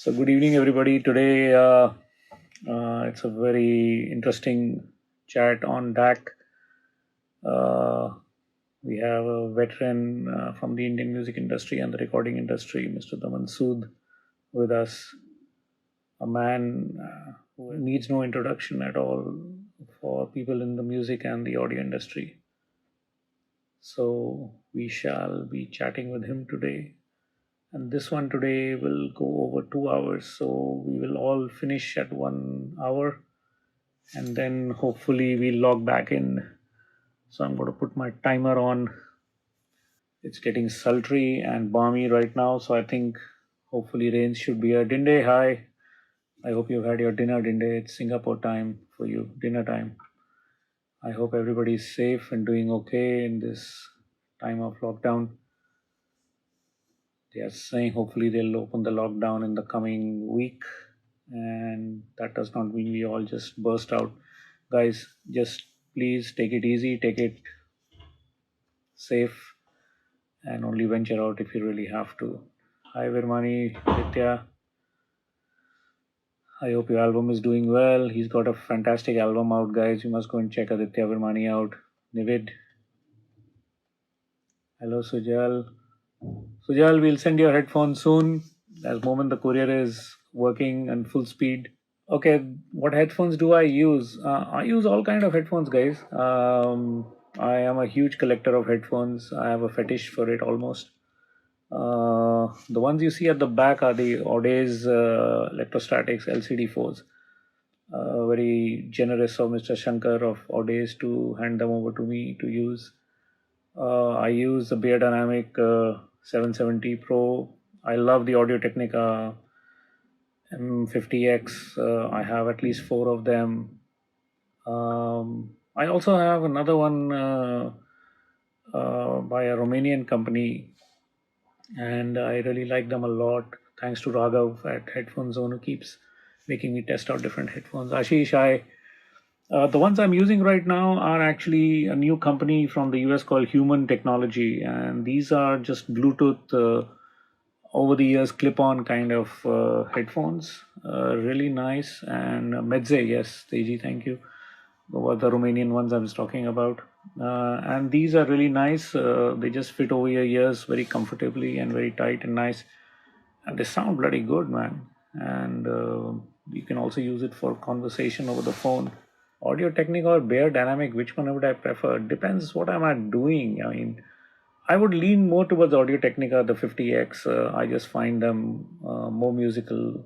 So good evening, everybody. Today it's a very interesting chat on DAC. Uh, we have a veteran from the Indian music industry and the recording industry, Mr. Daman Sood, with us. A man who needs no introduction at all for people in the music and the audio industry. So we shall be chatting with him today. And this one today will go over 2 hours. So we will all finish at 1 hour and then hopefully we'll log back in. So I'm going to put my timer on. It's getting sultry and balmy right now. So I think hopefully rain should be here. Dinde, hi. I hope you've had your dinner, Dinde. It's Singapore time for you, dinner time. I hope everybody's safe and doing okay in this time of lockdown. They are saying hopefully they'll open the lockdown in the coming week, and that does not mean we all just burst out. Guys, just please take it easy, take it safe, and only venture out if you really have to. Hi Virmani, Nitya. I hope your album is doing well. He's got a fantastic album out, guys. You must go and check Aditya Virmani out. Nivid. Hello, Sujal. Sujal, we'll send your headphones soon. As moment the courier is working on full speed. Okay, what headphones do I use? I use all kind of headphones, guys. I am a huge collector of headphones. I have a fetish for it almost. The ones you see at the back are the Audace electrostatics LCD4s. Very generous of Mr. Shankar of Audace to hand them over to me to use. I use the Bear Dynamic 770 Pro. I love the Audio Technica M50X. I have at least four of them. I also have another one by a Romanian company, and I really like them a lot. Thanks to Raghav at Headphone Zone, who keeps making me test out different headphones. Ashish, the ones I'm using right now are actually a new company from the US called Human Technology, and these are just Bluetooth over the years clip-on kind of headphones. Really nice. And Medze, yes, Teji, thank you. Were the Romanian ones I was talking about. And these are really nice. They just fit over your ears very comfortably and very tight and nice. And they sound bloody good, man. And you can also use it for conversation over the phone. Audio Technica or Bear Dynamic, which one would I prefer? Depends what am I doing. I mean, I would lean more towards Audio Technica, the 50X. I just find them more musical,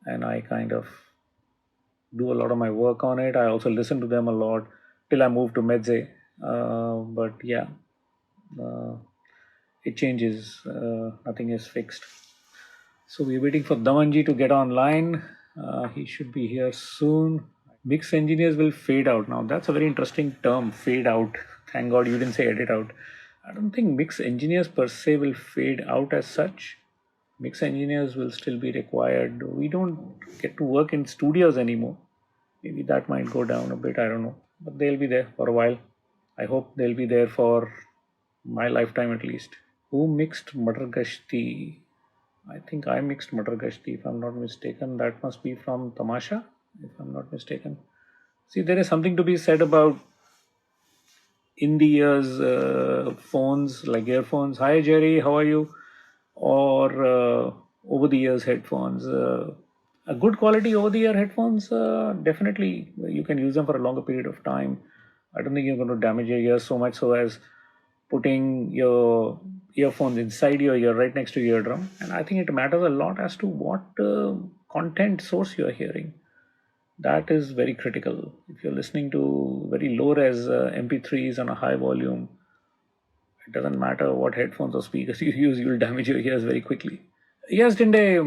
and I kind of do a lot of my work on it. I also listen to them a lot till I move to Medze. But yeah, uh, it changes. Nothing is fixed. So we're waiting for Damanji to get online. He should be here soon. Mix engineers will fade out. Now that's a very interesting term, fade out. Thank God you didn't say edit out. I don't think mix engineers per se will fade out as such. Mix engineers will still be required. We don't get to work in studios anymore. Maybe that might go down a bit. I don't know. But they'll be there for a while. I hope they'll be there for my lifetime at least. Who mixed Matar Gashti? I think I mixed Matar Gashti, if I'm not mistaken. That must be from Tamasha, if I'm not mistaken. See, there is something to be said about in the ears phones like earphones. Hi Jerry, how are you? Or over the ears headphones. A good quality over the ear headphones, definitely you can use them for a longer period of time. I don't think you're going to damage your ears so much so as putting your earphones inside your ear right next to your eardrum. And I think it matters a lot as to what content source you're hearing. That is very critical. If you're listening to very low res MP3s on a high volume, it doesn't matter what headphones or speakers you use, you'll damage your ears very quickly. Yes, Dinde,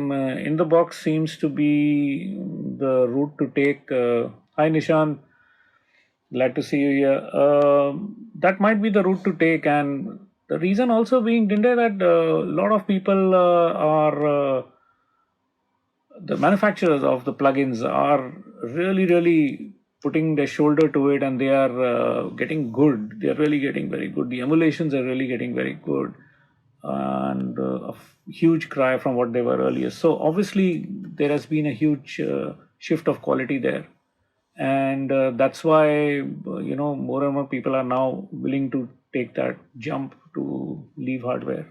in the box seems to be the route to take. Hi, Nishan. Glad to see you here. That might be the route to take, and the reason also being, Dinde, that a lot of people are the manufacturers of the plugins are really putting their shoulder to it, and they are getting good. They are really getting very good. The emulations are really getting very good. and a huge cry from what they were earlier. So obviously there has been a huge shift of quality there, and that's why more and more people are now willing to take that jump to leave hardware.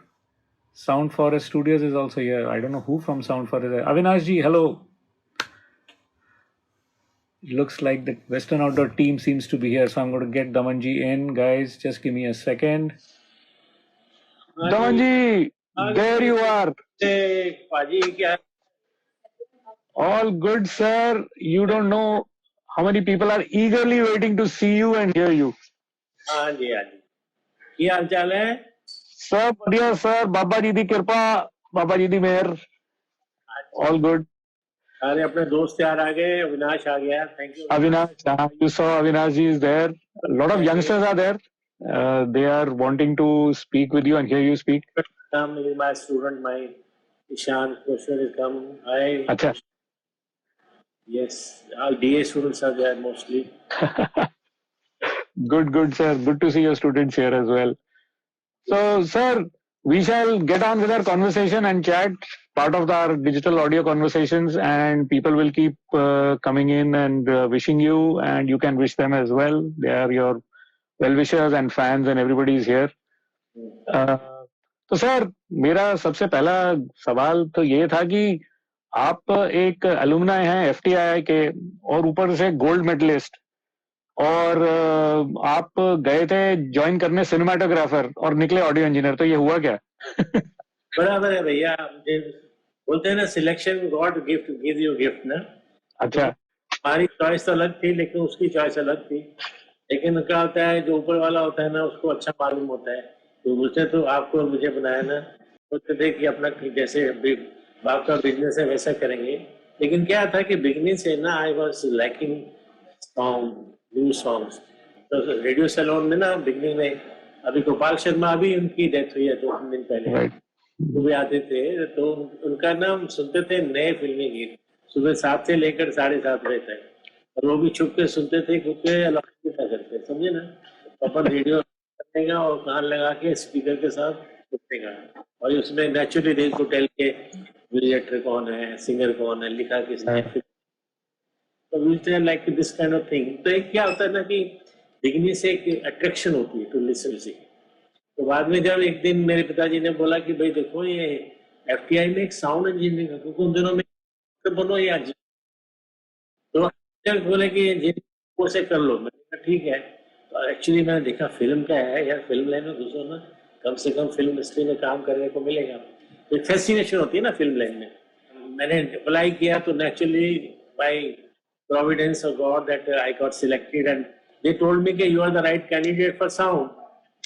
Sound Forest Studios is also here. I don't know who from Sound Forest. Avinash ji, hello. It looks like the Western Outdoor team seems to be here, so I'm going to get Daman ji in. Guys, just give me a second. Daman ji, there you are. All good, sir. You don't know how many people are eagerly waiting to see you and hear you. हाँ जी हाँ जी क्या हाल चाल है सब बढ़िया sir, बाबा जी दी कृपा, बाबा जी दी मेहर, all good. अरे अपने दोस्त यार आ गए अविनाश आ गया thank you Avinash, you saw Avinash ji is there. A lot of youngsters are there. They are wanting to speak with you and hear you speak. come is my student my Ishan question is come I Acha. yes all DA students are there mostly Good, sir. Good to see your students here as well. So, sir, we shall get on with our conversation and chat, part of our digital audio conversations, and people will keep coming in and wishing you, and you can wish them as well. They are your well-wishers and fans, and everybody is here. तो sir मेरा सबसे पहला सवाल तो ये था कि आप एक अलुमनाई हैं एफटीआई के और ऊपर से गोल्ड मेडलिस्ट और आप गए थे ज्वाइन करने सिनेमाटोग्राफर और निकले ऑडियो इंजीनियर, तो ये हुआ क्या? बराबर है भैया बोलते हैं ना selection God gift give you gift ना अच्छा हमारी चॉइस तो अलग थी लेकिन उसकी चॉइस अलग थी लेकिन क्या होता है जो ऊपर वाला होता है ना उसको अच्छा मालूम होता है तो मुझे तो आपको मुझे बनाया ना सोचते थे कि अपना जैसे बाप का बिजनेस है वैसा करेंगे लेकिन क्या था कि बिगनिंग से ना I was lacking song new songs तो रेडियो सैलून में ना बिगनिंग में अभी गोपाल शर्मा अभी उनकी डेथ हुई है 2-3 दिन पहले वो भी आते थे तो उनका नाम सुनते थे नए फिल्मी गीत सुबह 7 से लेकर 7:30 बजे तक और वो भी छुप के सुनते थे क्योंकि अलाउड नहीं था करते समझे ना अपन रेडियो करने का और कान लगा के स्पीकर के साथ सुनने का और उसमें नेचुरली दे को टेल के म्यूजिक कौन है सिंगर कौन है लिखा किसने तो we like this kind of thing तो एक क्या होता है ना कि दिखने से एक अट्रैक्शन होती है टू लिसन से तो बाद में जब एक दिन मेरे पिताजी ने बोला कि भाई देखो ये एफटीआई में एक साउंड इंजीनियरिंग है क्योंकि उन दिनों में बनो या तो बोले कि इंजीनियरिंग से कर लो मैंने कहा ठीक है तो एक्चुअली मैंने देखा फिल्म क्या है यार फिल्म लाइन में घुसो ना कम से कम फिल्म इंडस्ट्री में काम करने को मिलेगा तो एक फैसिनेशन होती है ना फिल्म लाइन में मैंने अप्लाई किया तो naturally by providence of God that I got selected and they told me कि you are the right candidate for sound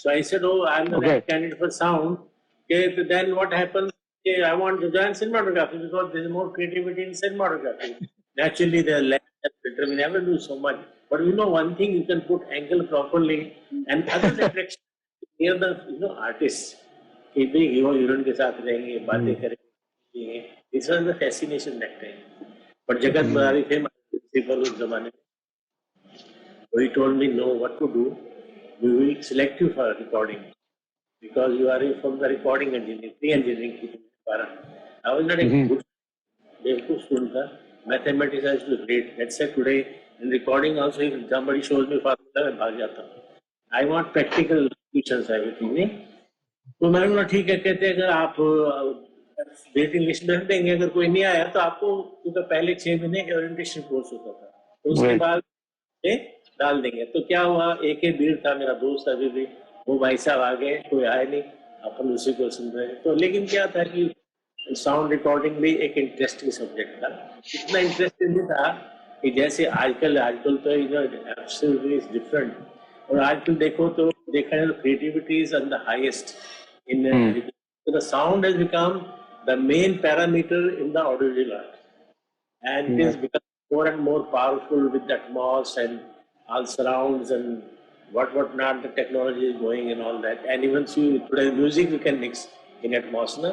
so I said oh I'm the right candidate for sound okay then what happened okay, I want to join cinematography because there is more creativity in cinematography naturally the lens and filter we never do so much but you know one thing you can put angle properly and other attraction near the artist कि भाई hero heroine के साथ रहेंगे बातें करेंगे this was the fascination that time but जगत बरारी थे principal उस जमाने में so he told me no what to do we will select you for recording because you are from the recording engineering pre-engineering ki I was not a good devku student tha mathematics I used to great let's say today in recording also if somebody shows me formula मैं भाग जाता हूँ I want practical solutions everything नहीं तो मैंने बोला ठीक है कहते अगर आप वेटिंग लिस्ट में देंगे अगर कोई नहीं आया तो आपको क्योंकि पहले 6 महीने के ओरिएंटेशन कोर्स होता था तो उसके बाद डाल देंगे तो क्या हुआ एक ही भीड़ था मेरा दोस्त अभी भी वो भाई साहब आ गए कोई आए नहीं अपन उसी को सुन रहे तो लेकिन क्या था कि साउंड रिकॉर्डिंग भी एक इंटरेस्टिंग सब्जेक्ट था इतना इंटरेस्टिंग नहीं था कि जैसे आजकल तो एब्सोल्युटली इज डिफरेंट और आजकल देखो तो देखा जाए तो creativity is on the highest in the sound has become the main parameter in the audio art and it is becoming more and more powerful with the atmos and all surrounds and what not the technology is going and all that and even see today music we can mix in atmos na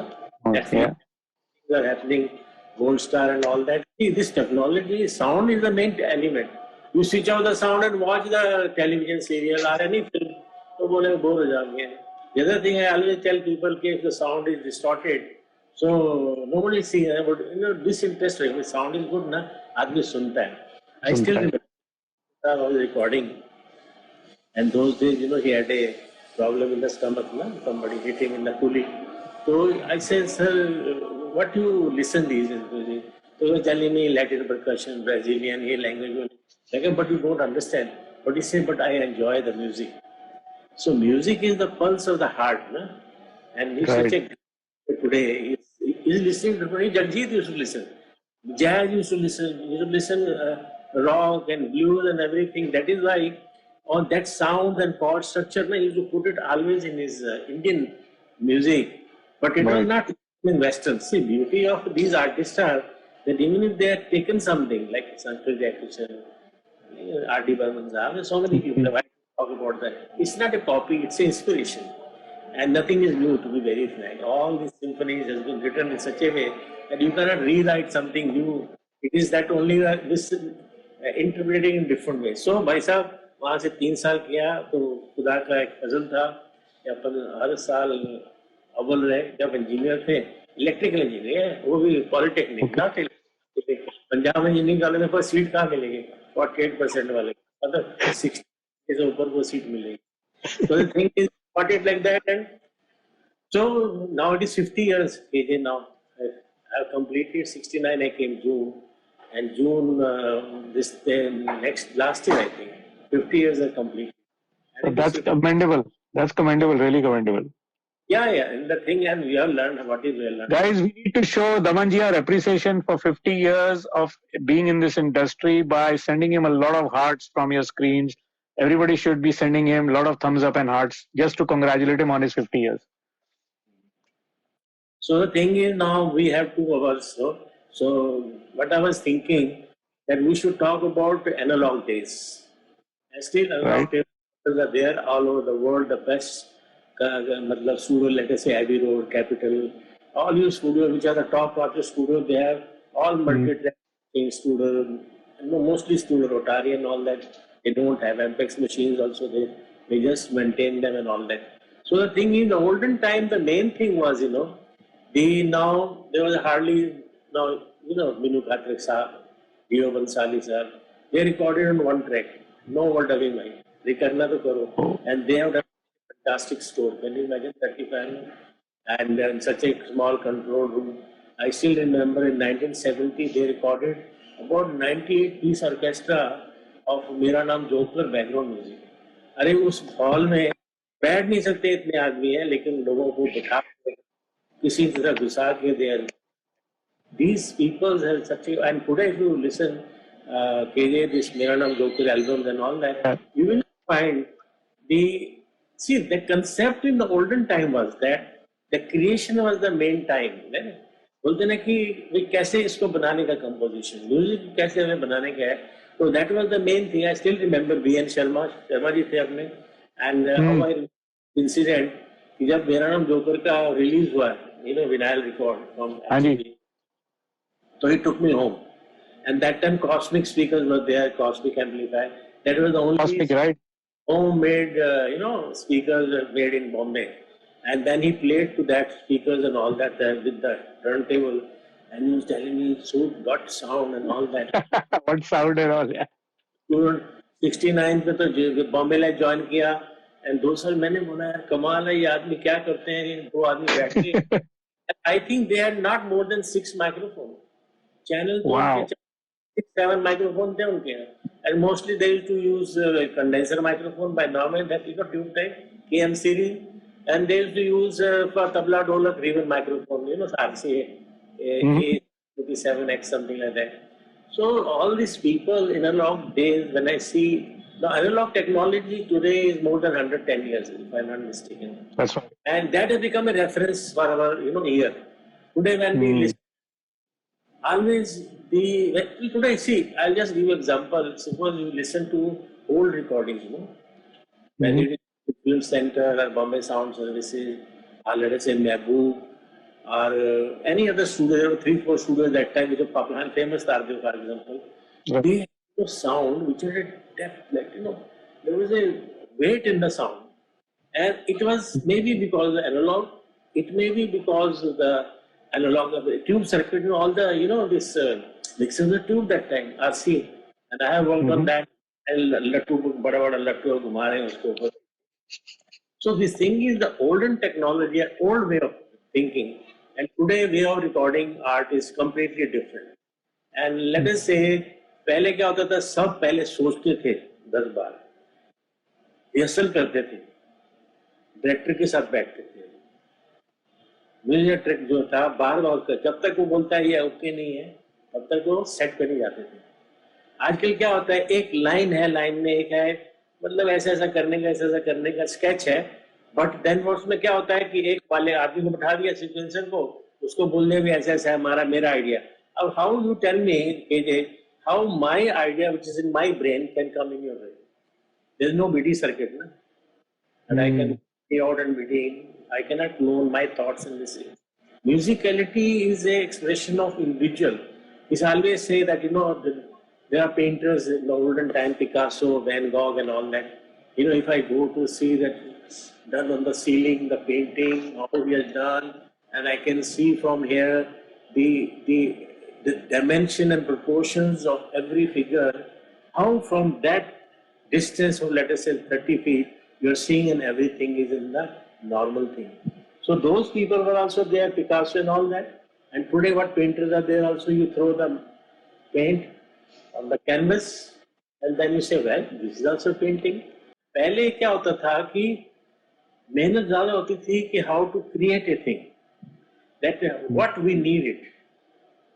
things are happening gold star and all that see this technology sound is the main element you switch out the sound and watch the television serial or any film तो बोले bore हो जाएंगे The other thing I always tell people, okay, if the sound is distorted, so nobody sees, but this interest, if the sound is good, na, आदमी सुनता है. I still remember I was recording, and those days, he had a problem in the stomach, na? Somebody hit him in the coolie. So I said, sir, what do you listen these days? So he was telling me Latin percussion, Brazilian, language. Like, but you don't understand. But he said, but I enjoy the music. So music is the pulse of the heart, na? And he's such a today. He's listening to Jagjit used to listen. Jazz used to listen rock and blues and everything. That is why on that sound and chord structure, he used to put it always in his Indian music. But it was not in Western. See, beauty of these artists are that even if they have taken something like Sanskrit Jackson, R.D. Burman, so many people have talk about that. It's not a copy, it's an inspiration. And nothing is new, to be very frank. All these symphonies has been written in such a way that you cannot rewrite something new. It is that only this interpreting in different ways. So, भाई साहब वहाँ से 3 साल किया तो खुदा का एक फजल था कि अपन हर साल अव्वल रहे. जब इंजीनियर थे, इलेक्ट्रिकल इंजीनियर, वो भी पॉलिटेक्निक ना थे. पंजाब में इंजीनियरिंग वाले में फर्स्ट सीट कहाँ मिलेगी? 48% वाले, मतलब 60 से ऊपर को सीट मिलेगी. So the thing is, got it like that, and so now it is 50 years. KJ now I have completed 69. I came June, and June last year I think 50 years are complete. So that's commendable. That's commendable. Really commendable. Yeah, and the thing, and we have learned what is well learned. Guys, we need to show Damanji our appreciation for 50 years of being in this industry by sending him a lot of hearts from your screens. Everybody should be sending him a lot of thumbs up and hearts just to congratulate him on his 50 years. So the thing is, now we have 2 hours. So what I was thinking, that we should talk about analog days. And still analog days are there all over the world. The best studio, let us say Abbey Road, Capitol, all your studios, which are the top artist studios, they have all multi-track studio, mostly studio Rotary and all that. They don't have Ampex machines also. They just maintain them and all that. So the thing is, the olden time, the main thing was, there was hardly, Minu Khatrik Saab, Dio Bansali Saab, they recorded on one track, no word away mind. They karna to karo. And they have done a fantastic store. Can you imagine 35 and in such a small control room? I still remember in 1970 they recorded about 98-piece orchestra of Mera Naam Joker background music. अरे उस hall में बैठ नहीं सकते इतने आदमी हैं, लेकिन लोगों को बिठा किसी तरह घुसा के दे. These people have such a, and today if you listen KJ, this Mera Naam Joker albums and all that, you will find the concept in the olden time was that the creation was the main time. बोलते ना कि वे कैसे इसको बनाने का composition, music कैसे हमें बनाने का है. So that was the main thing. I still remember B.N. Sharma जी थे अपने, and our incident कि जब मेरा नाम जोकर का release हुआ, vinyl record from MTV, so he took me home, and that time Cosmic speakers were there, Cosmic amplifier. That was the only homemade, speakers made in Bombay. And then he played to that speakers and all that with the turntable, and he was telling me, so what sound and all that. What sound and all, yeah. 69 पे तो Bombay live join किया, and 2 साल मैंने बोला यार कमाल है, ये आदमी क्या करते हैं, 2 आदमी बैठ के. I think they had not more than 6 microphones. Channel 6-7 microphones थे उनके, and mostly they used to use condenser microphone by normal that tube type KM series, and they used to use for tabla dholak ribbon microphone, RCA A57X something like that. So all these people in analog days, when I see the analog technology today is more than 110 years, if I'm not mistaken. That's right. And that has become a reference for our, year. Today when we listen, always today, see, I'll just give you an example. Suppose you listen to old recordings, when it is Film Center or Bombay Sound Services, or let us say Mehboob, or any other studio. There were 3-4 studios that time which were popular and famous, Tardev, for example. They had a sound which had a depth, there was a weight in the sound. And it was maybe because the analog, it may be because of the analog of the tube circuit, you know, all the, you know, this mixing the tube that time are seen. And I have worked on Mm-hmm. that. Lattu, bada bada lattu घुमा रहे हैं उसके ऊपर. So this thing is the olden technology, an old way of thinking, and today way of recording art is completely different. And let us say, पहले क्या होता था, सब पहले सोचते थे 10 बार, रिहर्सल करते थे, डायरेक्टर के साथ बैठते थे, म्यूजिक ट्रैक जो था बार बार कर, जब तक वो बोलता है ये ओके नहीं है तब तक वो सेट पे नहीं जाते थे. आजकल क्या होता है, एक लाइन है, लाइन में एक है, मतलब ऐसा ऐसा करने का, ऐसा ऐसा करने का स्केच है, बट देन उसमें क्या होता है कि एक वाले आदमी को बैठा दिया सीक्वेंसर को, उसको बोलने भी ऐसा ऐसा है हमारा मेरा आइडिया. अब how you tell me KJ, how my idea which is in my brain can come in your brain? There is no BT circuit ना, and I can be out and be in. I cannot know my thoughts in this. Musicality is a expression of individual. We always say that, you know, there are painters in the olden time, Picasso, Van Gogh and all that. You know, if I go to see that done on the ceiling, the painting, how he has done, and I can see from here the dimension and proportions of every figure, how from that distance of, let us say, 30 feet, you're seeing and everything is in the normal thing. So those people were also there, Picasso and all that. And today what painters are there also, you throw the paint on the canvas and then you say, well, this is also painting. पहले क्या होता था कि मेहनत ज़्यादा होती थी कि how to create a thing, that what we need it.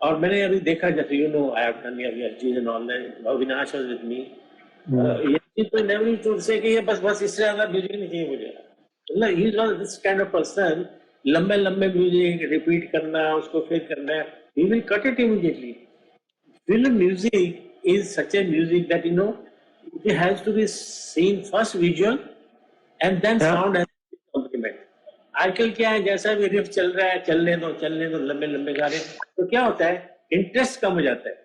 और मैंने अभी देखा, जैसे you know, I have done your and all that, Avinash was with me. ये तो never used to say कि ये बस इससे ज़्यादा म्यूजिक नहीं चाहिए मुझे. मतलब he was this kind of person, लंबे लंबे म्यूजिक रिपीट करना, उसको फिर करना, he will cut it immediately. Film music is such a music that, you know, it has to be seen first visual and then sound has to be accompaniment. आजकल क्या है, जैसा भी रिफ चल रहा है, चलने दो, लंबे लंबे गाने, तो क्या होता है, इंटरेस्ट कम हो जाता है.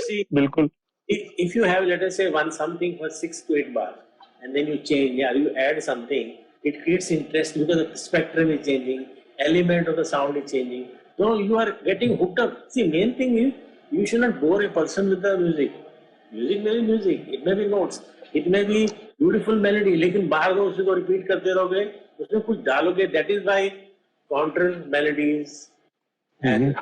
See, बिल्कुल. if you have, let us say, one something for 6 to 8 bars, and then you change, yeah, you add something, it creates interest because the spectrum is changing, element of the sound is changing. So you are getting hooked up. See, main thing is, you should not bore a person with the music. Music may be music, it may be notes, it may be beautiful melody, लेकिन बार बार उसी को repeat करते रहोगे, उसमें कुछ डालोगे, that is why counter melodies and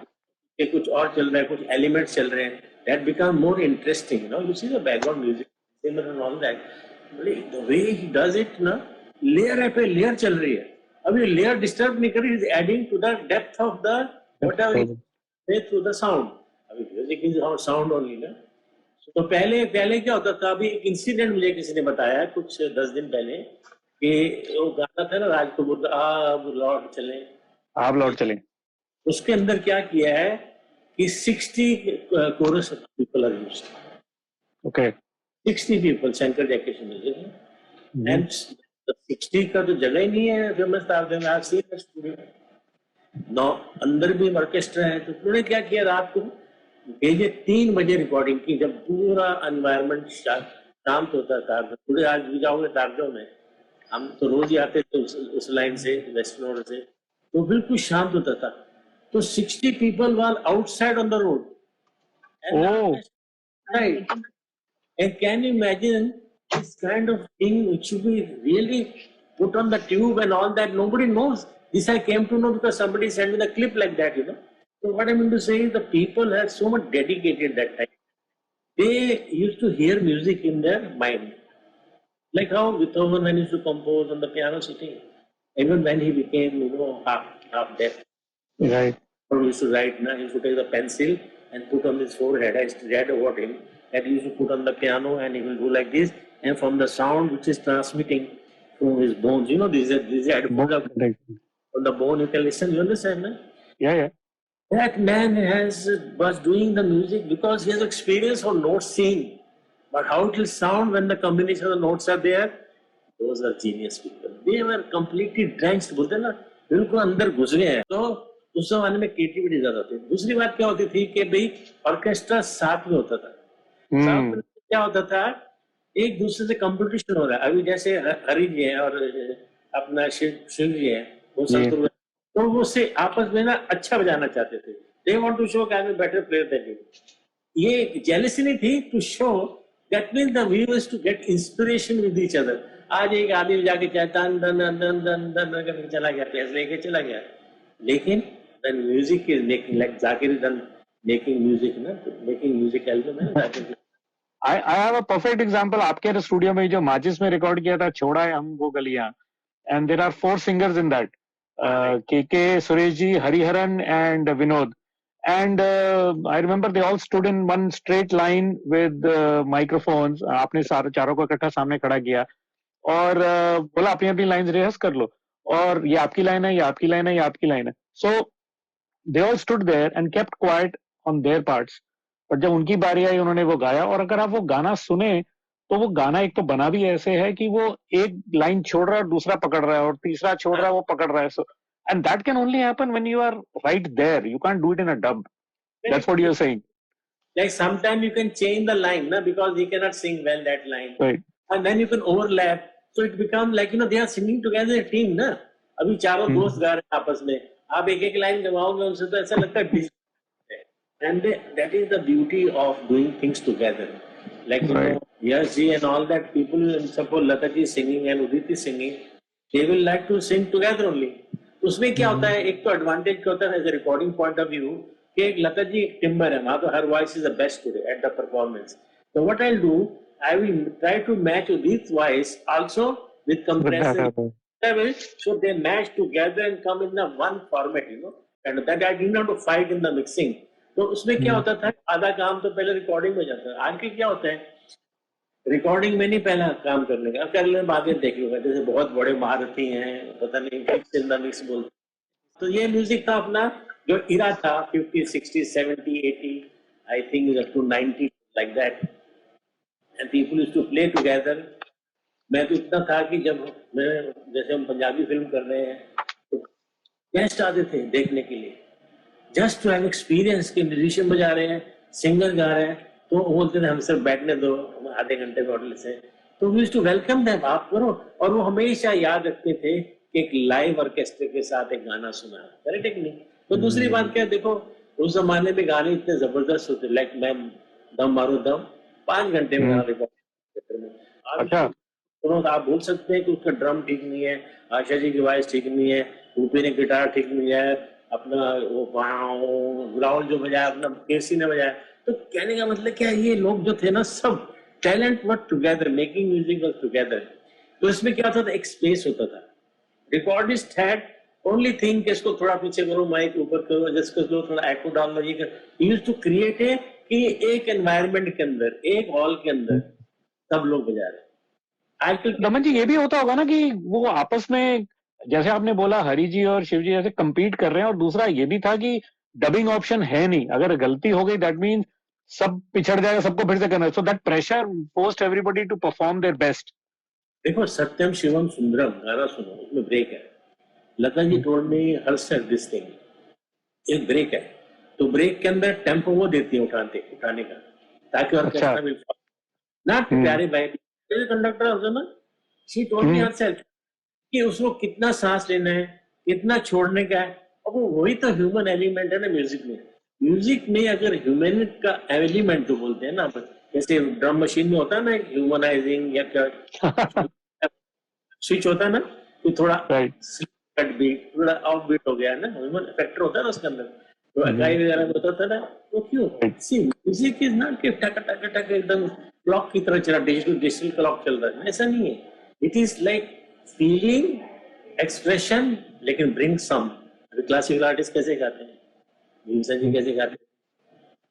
कि कुछ और चल रहा है, कुछ एलिमेंट्स चल रहे हैं, that become more interesting. You know, you see the background music and all that, the way he does it ना, layer पे layer चल रही है, अभी layer disturb नहीं कर रही, is adding to the depth of the whatever he say through the sound. अभी music is our sound only ना. तो पहले क्या होता था, अभी एक इंसिडेंट मुझे किसी ने बताया कुछ 10 दिन पहले, कि वो गाना था ना राज कपूर का, आप लौट चले, आप लौट चलें. उसके अंदर क्या किया है कि 60 chorus people are used. Okay. 60 people, Shankar Jaikishan music, and 60 का तो जगह ही नहीं है फेमस तारदेव में. आज स्टूडियो नौ अंदर भी ऑर्केस्ट्रा है. तो उन्होंने क्या किया, रात को भेजे 3 बजे रिकॉर्डिंग की, जब पूरा एनवायरनमेंट शांत होता था. थोड़े आज भी जाओगे तारदेव में, हम तो रोज ही आते थे उस लाइन से, वेस्ट रोड से, तो बिल्कुल शांत होता था. तो 60 people were outside on the road. And right. And can you imagine this kind of thing which should be really put on the tube and all that? Nobody knows. This I came to know because somebody sent me the clip like that, you know. So what I mean to say is the people had so much dedicated that time. They used to hear music in their mind. Like how Beethoven used to compose on the piano sitting. Even when he became, you know, half deaf. Right. Or he used to write, he used to take the pencil and put on his forehead. I used to read about him that he used to put on the piano and he will do like this, and from the sound which is transmitting from his bones, you know, these are headphones on the bone, you can listen. You understand, man? Yeah. That man was doing the music because he has experience of notes seeing, but how it will sound when the combination of the notes are there. Those are genius people. They were completely drenched. बोलते हैं ना, बिल्कुल अंदर घुस गए हैं. तो उस जमाने में क्रिएटिविटी ज्यादा थी. दूसरी बात क्या होती थी कि भाई ऑर्केस्ट्रा साथ में होता था. साथ में क्या होता था एक दूसरे से कंपटीशन हो रहा है। अभी जैसे हरि जी है और अपना शिव जी है, वो जी संतुर, तो वो से आपस में ना अच्छा बजाना चाहते थे। दे वांट टू शो कि I am better player than you. ये जेलसी नहीं थी, to show that mean the viewers to get inspiration with each other. आज एक आदमी जाके चाहे दन दन दन दन दन दन करके चला गया, पैसे लेके चला गया, लेकिन when music is making, like Zakir is done making music ना, making music album है ना Zakir। I have a perfect example. आपके स्टूडियो में जो माचिस में रिकॉर्ड किया था छोड़ा है हम वो गलियां, and there are 4 singers in that, हाँ right. KK, Sureshji, Hariharan and Vinod. And I remember they all stood in one straight line with microphones. आपने सारे चारों को इकट्ठा सामने खड़ा किया और बोला अपनी अपनी लाइन रिहर्स कर लो, और ये आपकी लाइन है, ये आपकी लाइन है, ये आपकी लाइन है. So they all stood there and kept quiet on their parts. पर जब उनकी बारी आई उन्होंने वो गाया, और अगर आप वो गाना सुने तो वो गाना एक तो बना भी ऐसे है कि वो एक लाइन छोड़ रहा है और दूसरा पकड़ रहा है और तीसरा छोड़ रहा है वो पकड़ रहा है. So and that can only happen when you are right there. You can't do it in a dub. That's what you're saying. Like sometimes you can change the line ना, because he cannot sing well that line, Right. and then you can overlap, so it become like they are singing together a team ना. अभी चारों दोस्त गा रहे हैं आपस में, आप एक एक लाइन गवाओगे उनसे तो ऐसा लगता है and that is the beauty of doing things together, like Right. Yash ji and all that people, suppose Lata ji singing and Udit is singing, they will like to sing together only. उसमें क्या होता है, एक तो advantage क्या होता है as a recording point of view कि एक लता जी टिम्बर है वहां, तो her voice is the best today at the performance. तो what I do, I will try to match Udit's voice also with compression level, so they match together and come in the one format, and that I didn't have to fight in the mixing. तो उसमें क्या होता था, आधा काम तो पहले recording में जाता है. आज के क्या होता है, रिकॉर्डिंग में नहीं पहला काम करने का, कर लेने बाद में देख लूंगा. जैसे बहुत बड़े महारथी हैं, पता नहीं मिक्स इन द मिक्स बोलते. तो ये म्यूजिक था अपना जो इरा था 50, 60, 70, 80, I think up to 90 like that, and people used to play together. मैं तो इतना था कि जब मैं, जैसे हम पंजाबी फिल्म कर रहे हैं तो गेस्ट आते थे देखने के लिए, जस्ट टू हैव एक्सपीरियंस कि म्यूजिशियन बजा रहे हैं, सिंगर गा रहे हैं, तो वो बोलते थे हम सिर्फ बैठने दो आधे घंटे में होटल से. तो we used to welcome them, आप करो. और वो हमेशा याद रखते थे कि एक लाइव ऑर्केस्ट्रा के साथ एक गाना सुना, करेक्ट नहीं. तो दूसरी बात क्या, देखो उस जमाने में गाने इतने जबरदस्त होते, लाइक मैं दम मारो दम 5 घंटे में रिकॉर्ड में. अच्छा. तो आप बोल सकते हैं कि उसका ड्रम ठीक नहीं है, आशा जी की वॉइस ठीक नहीं है, ऊपी ने गिटार ठीक नहीं है, अपना वो राहुल जो बजाया, अपना केसी ने बजाया. तो कहने का मतलब क्या है, ये लोग जो थे ना सब talent were together, making music was together. तो इसमें क्या होता था, एक स्पेस होता था. रिकॉर्डिस्ट हैड ओनली थिंग कि इसको थोड़ा पीछे करो, माइक ऊपर करो, जिसको थोड़ा एको डाल लो, ये कर. यूज्ड टू क्रिएट ए कि एक एनवायरनमेंट के अंदर, एक हॉल के अंदर सब लोग बजा रहे. दमन जी ये भी होता होगा ना कि वो आपस में, जैसे आपने बोला हरि जी और शिव जी जैसे compete कर रहे हैं, और दूसरा ये भी था कि डबिंग ऑप्शन है नहीं, अगर गलती हो गई दैट मीन्स सब पिछड़ जाएगा, सबको फिर से करना है. So that pressure forced everybody to perform their best. देखो सत्यम शिवम सुंदरम गाना सुनो, उसमें ब्रेक है. Lata ji told me her said this thing, एक ब्रेक है, तो ब्रेक के अंदर टेम्पो वो देती है उठाने का, ताकि ऑर्केस्ट्रा विल नॉट प्यारे भाई कंडक्टर ऑल्सो ना. She told me her self कि उसको कितना सांस लेना है, कितना छोड़ने का है. अब वो वही तो ह्यूमन एलिमेंट है ना म्यूजिक में. म्यूजिक में अगर ह्यूमन का एलिमेंट जो बोलते हैं ना, जैसे ड्रम मशीन में होता है ना ह्यूमनाइजिंग या क्या स्विच होता है ना, कि थोड़ा कट बीट, थोड़ा ऑफ बीट हो गया है ना, ह्यूमन फैक्टर होता है ना उसके अंदर. तो अकाई वगैरह में होता था ना, तो क्यों सी म्यूजिक इज नॉट कि टक टक टक एकदम क्लॉक की तरह चला, डिजिटल क्लॉक चल रहा है, ऐसा नहीं है. It is like feeling, expression, लेकिन ब्रिंग सम. क्लासिकल आर्टिस्ट कैसे गाते हैं, भीमसेन जी कैसे गाते हैं,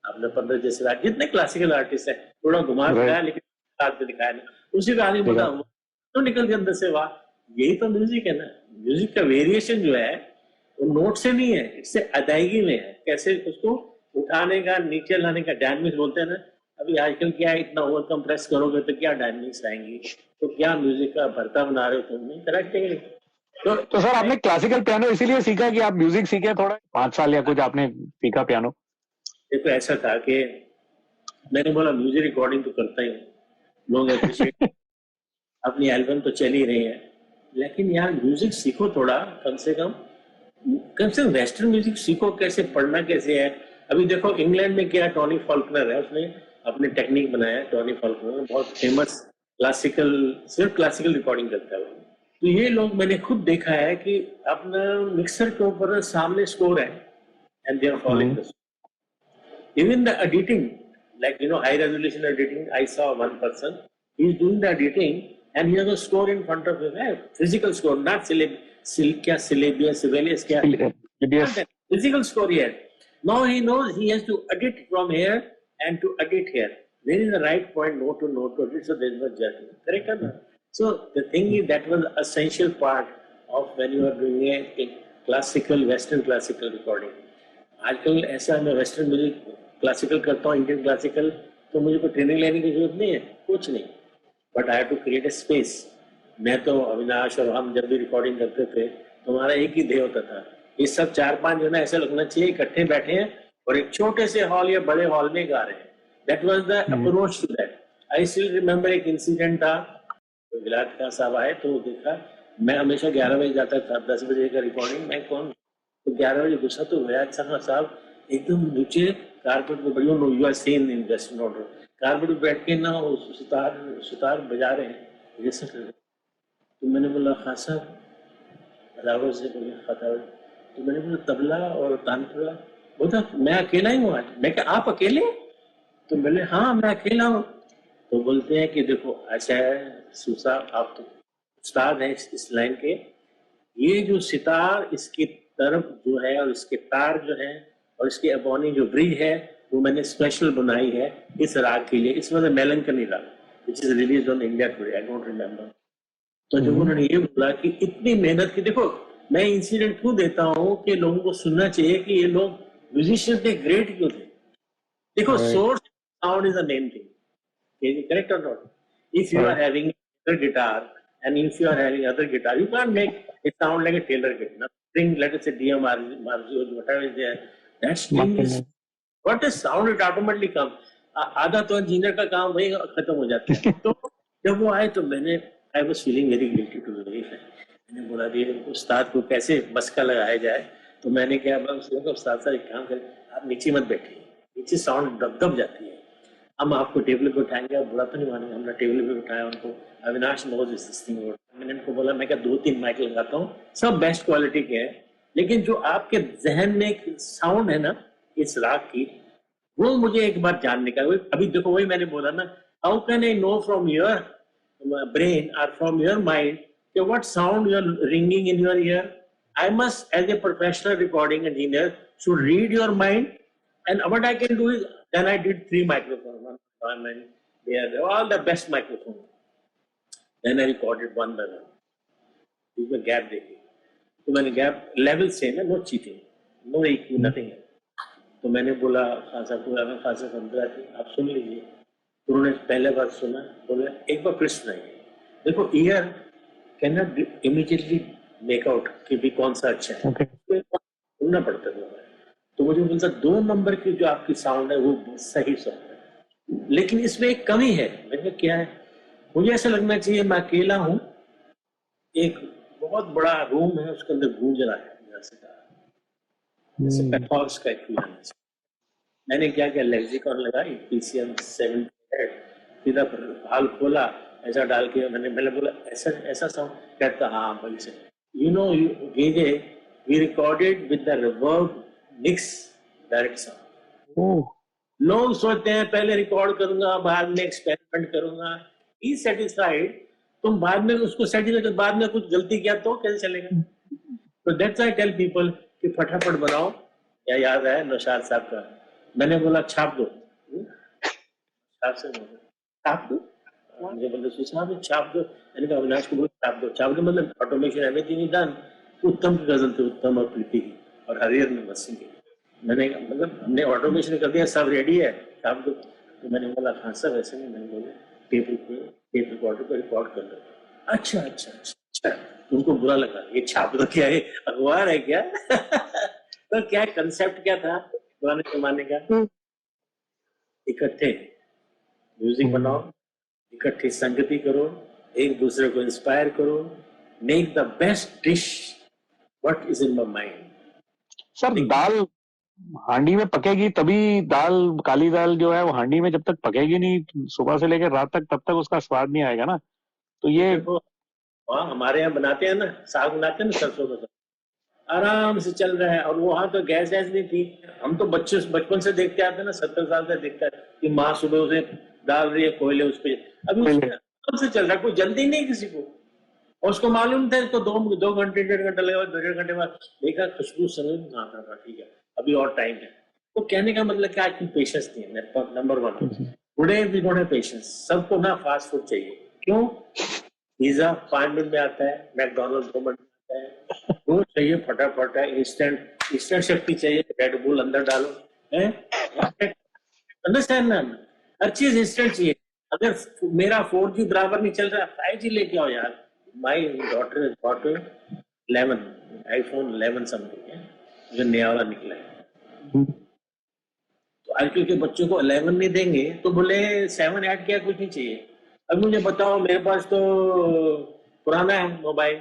आपने पंडित जैसे जितने क्लासिकल आर्टिस्ट है, थोड़ा घुमा दिखाया लेकिन हाथ में दिखाया नहीं, उसी का आदमी बता तो निकल के अंदर से वाह. यही तो म्यूजिक है ना. म्यूजिक का वेरिएशन जो है वो नोट से नहीं है, इससे अदायगी में है, कैसे उसको उठाने का, नीचे लाने का. डायनामिक्स बोलते हैं ना, अभी आजकल क्या है, इतना ओवर कंप्रेस करोगे तो क्या डायनामिक्स आएंगी, तो क्या म्यूजिक का भरता बना रहे हो तुम, नहीं करेक्ट है. तो सर आपने क्लासिकल पियानो इसीलिए सीखा कि आप म्यूजिक सीखे, थोड़ा 5 साल या कुछ आपने सीखा पियानो? देखो ऐसा था कि मैंने बोला म्यूजिक रिकॉर्डिंग तो करता ही हूँ, लोग अप्रिशिएट, अपनी एल्बम तो चल ही रही है, लेकिन यार म्यूजिक सीखो थोड़ा, कम से कम वेस्टर्न म्यूजिक सीखो, कैसे पढ़ना कैसे है। अभी देखो इंग्लैंड में क्या, टॉनी फॉल्कनर है, उसने अपने टेक्निक बनाया है। टॉनी फॉल्कनर बहुत फेमस क्लासिकल, सिर्फ क्लासिकल रिकॉर्डिंग करता है वो। तो ये लोग मैंने खुद देखा है कि अपना मिक्सर के ऊपर सामने स्कोर है and they are following the, even the editing, like high resolution editing, I saw one person, he's doing the editing and he has a score in front of him, physical score, not syllabius, sibelius, not Yes. that physical score here. Now he knows he has to edit from here and to edit here. Where is the right point, note to edit, so there is no judgment. Correct or not? So the thing is, that was the essential part of when you are doing a classical, Western classical recording. आजकल ऐसा, मैं western music classical करता हूँ, Indian classical, तो मुझे कोई training लेने की जरूरत नहीं है, कुछ नहीं, but I have to create a space. मैं तो अविनाश और हम जब भी रिकॉर्डिंग करते थे तो हमारा एक ही ध्येय होता था, ये सब 4-5 जो ना ऐसा लगना चाहिए इकट्ठे बैठे हैं और एक छोटे से हॉल या बड़े हॉल में गा रहे हैं। That was the approach to that. I still remember एक इंसिडेंट था, विराट का साहब आए तो देखा, मैं हमेशा 11 बजे जाता था, 10 बजे का रिकॉर्डिंग, मैं कौन, तो 11 बजे गुस्सा तो विराट साहब एकदम नीचे कारपेट पे बढ़िया, no you are seen in western order, carpet पे बैठ के ना सुतार बजा रहे हैं, ये सब कर रहे हैं। तो मैंने बोला खान साहब, रावल से बोले खाता, तो मैंने बोला तबला और तानपुरा, बोला मैं अकेला ही हूँ आज। मैं क्या आप अकेले? तो बोले हाँ मैं अकेला हूँ। तो बोलते हैं कि देखो ऐसा है सूसा, आप तो उस्ताद हैं इस लाइन के, ये जो सितार इसकी तरफ जो है और इसके तार जो है और इसकी अबोनी जो ब्रिज है वो मैंने स्पेशल बनाई है इस राग के लिए। इस वजह मेलनकनी राग which is release on India today, I don't remember. तो जब उन्होंने ये बोला कि इतनी मेहनत की, देखो मैं इंसिडेंट क्यों देता हूँ कि लोगों को सुनना चाहिए कि ये लोग म्यूजिशियन थे, ग्रेट क्यों थे। देखो source sound is the main thing, correct or not? If you are having a guitar and if you are having other guitar, you can't make it sound like a Taylor guitar. String, let us say DM Marzi or whatever is there, that string is what is sound, it automatically comes. आधा तो engineer का काम वही खत्म हो जाता है। तो जब वो आए तो मैंने, I was feeling very guilty to be, मैंने बोला ये उस्ताद को कैसे मस्का लगाया जाए। तो मैंने क्या बोला, उस्ताद साहब एक काम करें, आप नीचे मत बैठिए, नीचे साउंड दब जाती है, हम आपको टेबल पे उठाएंगे, आप बुरा तो नहीं मानेंगे। हमने टेबल पे उठाया उनको, अविनाश नोज दिस थिंग। मैंने उनको बोला, मैं क्या 2-3 माइक लगाता हूँ, सब बेस्ट क्वालिटी के हैं, लेकिन जो आपके जहन में एक साउंड है ना इस राग की, वो मुझे एक बार जानने का। अभी देखो वही मैंने बोला ना, how can I know from your brain और फ्रॉम योर माइंड कि what sound you are ringing in your ear. I must as a professional recording engineer should read your mind, and what I can do is, then I did 3 microphones, one environment, they are all the best microphones. Then I recorded one by one. उसमें gap देखी, तो मैंने gap level same है, no cheating, no EQ, nothing है। तो मैंने बोला खासा को, अगर खासा समझा थी आप सुन लीजिए। तो उन्होंने पहले बार सुना, बोले एक बार फिर सुनाइए। देखो year can not immediately make out कि भी कौन सा अच्छा है, सुनना पड़ता है। तो मुझे बोलता 2 नंबर की जो आपकी साउंड है वो सही साउंड है, लेकिन इसमें एक कमी है। मैंने क्या है, मुझे ऐसा लगना चाहिए मैं अकेला हूँ, एक बहुत बड़ा रूम है, उसके अंदर गूंज रहा है जैसे पैथॉर्स का इक्विवेलेंस। मैंने क्या किया, लेक्सिकॉन लगाई, PCM 7, सीधा हाल खोला, ऐसा डाल के मैंने बोला ऐसा साउंड, कहता हाँ भाई से, you know we recorded with the reverb mix direct sound. लोग सोचते हैं पहले रिकॉर्ड करूंगा बाद में एक्सपेरिमेंट करूंगा, ही सेटिस्फाइड, तुम बाद में उसको सेटिस्फाइड, बाद में कुछ गलती किया तो कैसे चलेगा। तो दैट्स आई टेल पीपल कि फटाफट बनाओ। या याद है नौशाद साहब का, मैंने बोला छाप दो, छाप दो, मुझे बोले सुशांत छाप दो। मैंने कहा अविनाश को छाप दो मतलब ऑटोमेशन एवरीथिंग इज डन। उत्तम की गजल थे, उत्तम और प्रीति की और हरिहर में मस्सी की। मैंने मतलब हमने ऑटोमेशन कर दिया, सब रेडी है, छाप दो। तो मैंने बोला हाँ सर वैसे नहीं, मैंने बोला टेप रिकॉर्डर पर रिकॉर्ड कर दो। अच्छा अच्छा अच्छा, उनको बुरा लगा, ये छाप दो क्या है, अखबार है क्या। तो क्या कंसेप्ट क्या था पुराने जमाने का, इकट्ठे म्यूजिक बनाओ, इकट्ठी संगति करो, एक दूसरे को इंस्पायर करो, make the best dish what is in my mind. Sir दाल हांडी में पकेगी तभी, दाल काली दाल जो है वो हांडी में जब तक पकेगी नहीं सुबह से लेकर रात तक, तब तक उसका स्वाद नहीं आएगा ना। तो ये देखो वहाँ हमारे यहाँ बनाते हैं ना, साग बनाते हैं ना सरसों का साग, आराम से चल रहा है। और वहां तो गैस वैस नहीं थी। हम तो बच्चे बचपन से देखते आते हैं ना, 70 साल से देखता है कि माँ सुबह उसे डाल रही है कोयले उस पे, अभी उसमें आराम से चल रहा है, कोई जल्दी नहीं किसी को। और उसको मालूम था इसको 2 घंटे 1.5 घंटा लगेगा, 1.5 घंटे बाद देखा खुशबू समझ में आता था, ठीक है अभी और टाइम है। तो कहने का मतलब क्या, कि पेशेंस नहीं है मेरे पास, number 1। Today we don't have patience. सबको ना फास्ट फूड चाहिए। क्यों? पिज्जा 5 मिनट में आता है, मैकडोनल्ड 2 मिनट में आता है, वो चाहिए फटाफट है, इंस्टेंट इंस्टेंट शक्ति चाहिए, रेड बुल अंदर डालो है। अंडरस्टैंड ना, हर चीज इंस्टेंट चाहिए। अगर मेरा 4G बराबर नहीं चल रहा, 5G लेके आओ यार। My daughter is got 11 iPhone 11 something है, जो नया वाला निकला है। तो आजकल के बच्चों को 11 नहीं देंगे तो बोले 7 ऐड किया, कुछ नहीं चाहिए। अब मुझे बताओ, मेरे पास तो पुराना है मोबाइल,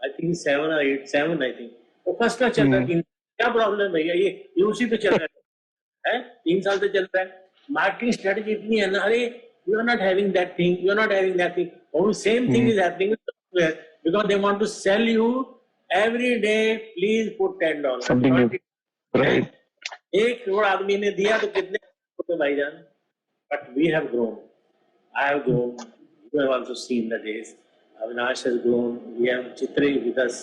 आई थिंक 7 और 8, 7 आई थिंक, वो फर्स्ट क्लास चल रहा है। क्या प्रॉब्लम है भैया, ये उसी पे चल रहा है 3 साल से चल रहा है। मार्केटिंग स्ट्रेटेजी इतनी है ना, अरे you are not having that thing, you are not having that thing, और same thing is happening because they want to sell you every day, please put $10। Right. एक करोड़ आदमी ने दिया तो कितने रुपए भाईजान। But we have grown, I have grown, you have also seen the days, Avinash has grown, we have Chitri with us,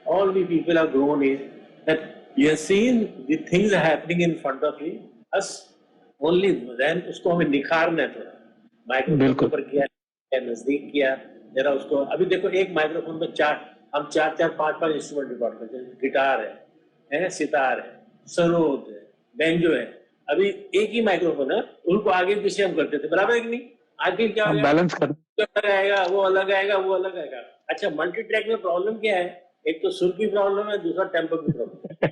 all we people have grown is that you have seen the things are happening in front of you, us only then उसको हमें निखारना है थोड़ा। Microphone ऊपर किया, नजदीक किया जरा उसको। अभी देखो एक माइक्रोफोन में हम चार 5 इंस्ट्रूमेंट रिकॉर्ड करते हैं, गिटार है, सितार है, सरोद है, बेंजो है। अभी एक ही माइक्रोफोन है, उनको आगे पीछे हम करते थे, बराबर है कि नहीं? आगे क्या हो गया, बैलेंस कर, अलग आएगा, वो अलग आएगा, वो अलग आएगा। अच्छा, मल्टी ट्रैक में प्रॉब्लम क्या है? एक तो सुर की प्रॉब्लम है, दूसरा टेम्पो की प्रॉब्लम है।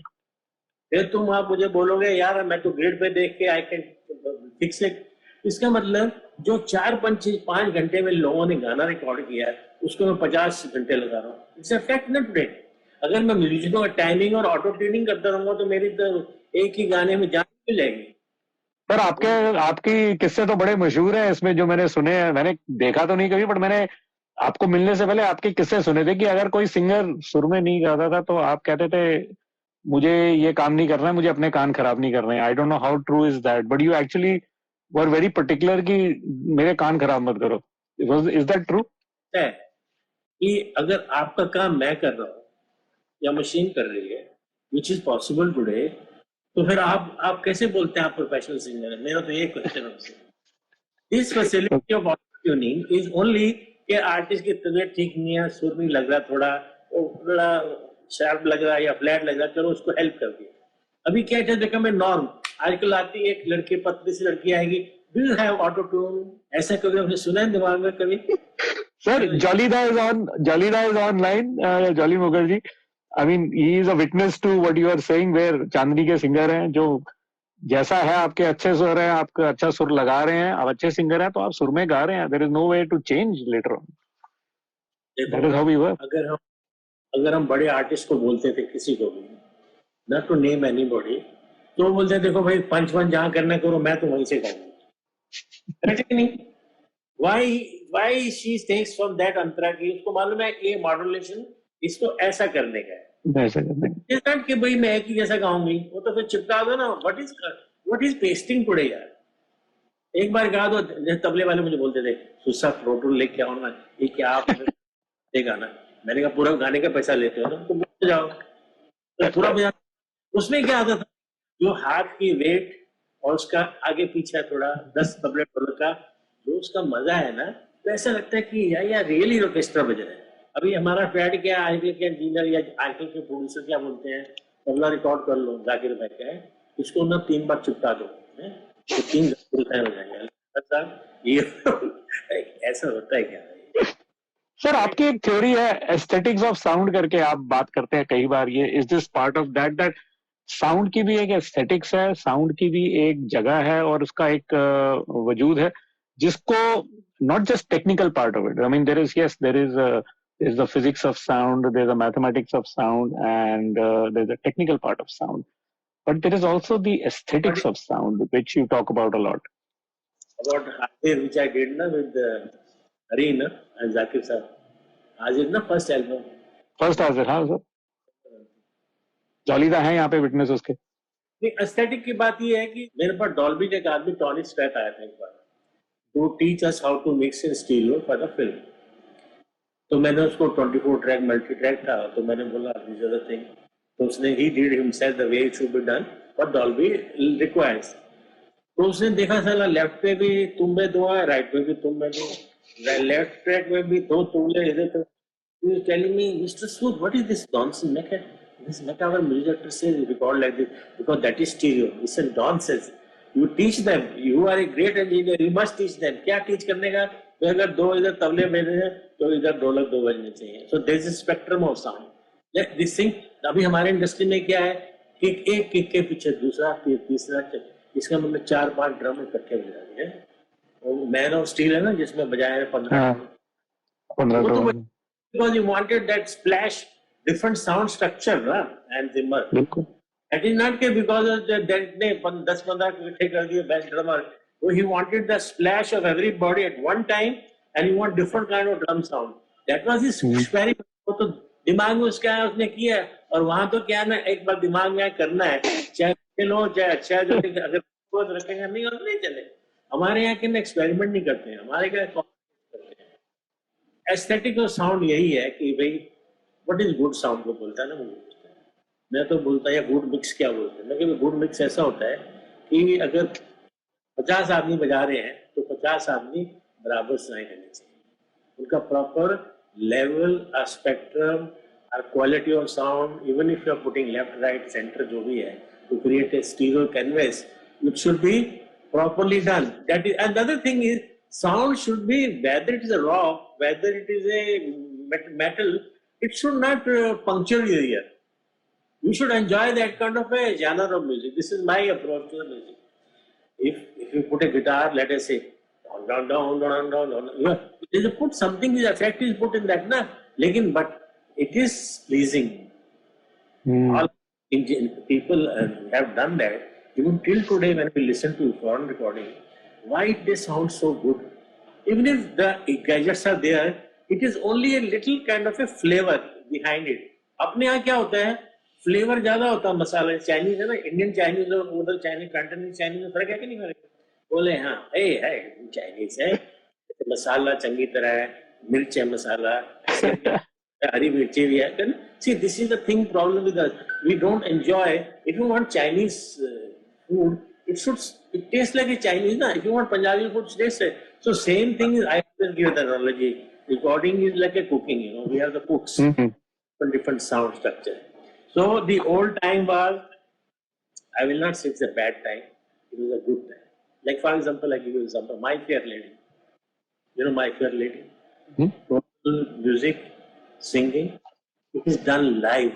फिर तुम आप मुझे बोलोगे यार मैं तो ग्रिड पे देख के आई कैन फिक्स इट। इसका मतलब जो 4-5 घंटे में लोगों ने गाना रिकॉर्ड किया है, उसको मैं 50 घंटे लगा रहा हूँ। इट्स फैक्ट ना टुडे। अगर मैं म्यूजिकों का टाइमिंग और ऑटो ट्यूनिंग करता रहूंगा तो मेरी तो एक ही गाने में जान मिल जाएगी। पर आपकी किस्से तो बड़े मशहूर हैं इसमें, जो मैंने सुने हैं, मैंने देखा तो नहीं कभी, बट मैंने आपको मिलने से पहले आपके किस्से सुने थे कि अगर कोई सिंगर सुर में नहीं गाता था तो आप कहते थे मुझे ये काम नहीं करना है, मुझे अपने कान खराब नहीं करने। I don't know how true is that, but you actually were very particular कि मेरे कान खराब मत करो। Is that true? है कि अगर आपका काम मैं कर रहा हूँ या मशीन कर रही है, विच इज पॉसिबल टुडे, तो फिर आप कैसे बोलते हैं आप प्रोफेशनल सिंगर है? मेरा तो ये क्वेश्चन है। This facility of auto tuning is only कि आर्टिस्ट की तबीयत ठीक नहीं है, सुर नहीं लग रहा, थोड़ा शार्प लग रहा है या फ्लैट लग रहा है, चलो उसको हेल्प कर दिया। अभी क्या है, बिकम ए नॉर्म। आजकल आती है एक लड़की, पतली सी लड़की आएगी, do you have auto tune, ऐसा कभी आपने सुना है दिमाग में कभी? सर जॉलीदा is online, Jolly Mukherjee. I mean he is a witness to what you are saying, where Chandni के सिंगर हैं जो जैसा है, आपके अच्छे सुर है, आप अच्छा सुर लगा रहे हैं, आप अच्छे सिंगर हैं, तो आप सुर में गा रहे हैं। There is no way to change later on. That is how we work. अगर हम बड़े आर्टिस्ट को बोलते थे, किसी को भी, नॉट टू नेम एनीबॉडी, तो वो बोलते देखो भाई पंच जहां करना करो, मैं तो वहीं से गाऊंगा। नहीं, why she takes from that अंतरा की उसको मालूम है कि मॉड्यूलेशन इसको ऐसा करने का है, ऐसा करने का कि भाई मैं एक ही जैसा गाऊंगी, वो तो फिर चिपका दो ना। व्हाट इज पेस्टिंग टुडे यार? एक बार गा दो। जैसे तबले वाले मुझे बोलते थे सुस्सा प्रोटोल लेके आओ ना, ये क्या आप ये गाना। मैंने कहा पूरा गाने का पैसा लेते हो ना तो बोल जाओ, तो पूरा बजा। उसमें क्या आता था, जो हाथ की वेट और उसका आगे पीछे थोड़ा 10 तबले ढोलक का जो उसका मजा है ना, तो ऐसा लगता है कि यार रियली ऑर्केस्ट्रा बज रहा है। अभी हमारा फ्रेंड क्या, आजकल के इंजीनियर या आजकल के प्रोड्यूसर क्या बोलते हैं, तबला रिकॉर्ड कर लो, जाकिर भाई का है, इसको ना 3 बार चिपका दो, तो 3 हो जाएगा। ये ऐसा होता है क्या? सर आपकी एक थ्योरी है एस्थेटिक्स ऑफ साउंड करके, आप बात करते हैं कई बार, ये is this part of that sound की भी एक एस्थेटिक्स है, साउंड की भी एक जगह है और उसका एक वजूद है जिसको not just technical part of it. I mean, there is the physics of sound, there's a mathematics of sound, and there's a technical part of sound. But there is also the aesthetics of sound, which you talk about a lot. About Hazir, which I did na, with Hari na, and Zakir sir. Hazir na first album. First हाजिर, हाँ sir, जॉलीदा है यहाँ पे witness उसके. Aesthetic की बात ये है कि मेरे पास डॉल्बी का एक आदमी टॉनी स्ट्रैट आया था एक बार to teach us how to mix in stereo for the film. तो मैंने उसको 24 ट्रैक मल्टी ट्रैक था, तो मैंने बोला दिस इज द थिंग. तो उसने he did himself the way it should be done what Dolby requires. तो उसने देखा साला लेफ्ट पे भी तुम्बे दो है, राइट पे भी तुम्बे दो, लेफ्ट ट्रैक में भी दो तुम्बे इधर. तो he was telling me, Mr. Sood, what is this nonsense? This our music director says you record like this because that is stereo. It's a nonsense. You teach them. You are a great engineer. You must teach them. क्या teach करने का? तो अगर दो इधर तबले बजने हैं तो इधर ढोलक दो बजने चाहिए. So there is a spectrum of sound. Like this thing. अभी हमारे इंडस्ट्री में क्या है कि एक किक के पीछे दूसरा तीसरा, इसका मतलब 4-5 ड्रम इकट्ठे बजा रहे हैं. मैन ऑफ स्टील है ना जिसमें बजाए 15 because you wanted that splash, different sound structure, and Zimmer. That is not because of that ne 10-15 इकट्ठे कर दिए best drummer. So he wanted the splash of everybody at one time, and he want different kind of drum sound. That was his experiment. तो दिमाग में उसका है, उसने किया. और वहां तो क्या ना, एक बार दिमाग में करना है, चाहे लो चाहे अच्छा जो अगर रखेंगे नहीं चले. हमारे यहाँ के एक्सपेरिमेंट नहीं करते हैं, हमारे क्या एस्थेटिक और साउंड यही है कि भाई व्हाट इज गुड साउंड को बोलता है ना मुझे. मैं तो बोलता है गुड मिक्स क्या बोलते हैं. लेकिन गुड मिक्स ऐसा होता है कि अगर 50 आदमी बजा रहे हैं तो 50 आदमी बराबर सुनाई देने चाहिए. उनका प्रॉपर लेवल, स्पेक्ट्रम और quality of sound, even if you are putting left right centre जो भी है to create a stereo canvas, it should be properly done. That is another thing is sound should be, whether it is a rock, whether it is a metal, it should not puncture your ear. You should enjoy that kind of a genre of music. This is my approach to the music. If you put a guitar, let us say down down down down down, you put something, the effect is put in that na, lekin but it is pleasing. All people have done that. Even till today, when we listen to foreign recording, why they sound so good? Even if the gadgets are there, it is only a little kind of a flavor behind it. अपने यहाँ क्या होता है, flavour ज्यादा होता है मसाला. Chinese है ना, इंडियन चाइनीज और उधर चाइनीज कंटेंट चाइनीज में फर्क है कि नहीं फर्क? बोले हाँ है चाइनीज है, मसाला चंगी तरह है, मिर्च है मसाला, हरी मिर्ची भी है. See, this is the thing problem with us. We don't enjoy. If you want Chinese food, it tastes like a Chinese, na. If you want Punjabi food, it tastes like. So same thing is, I will give the analogy. Recording is like a cooking, we have the cooks, different sound structure. So the old time was, I will not say it's a bad time, it was a good time. Like for example, I give you an example, My Fair Lady. You know My Fair Lady? Total music, singing, it is done live.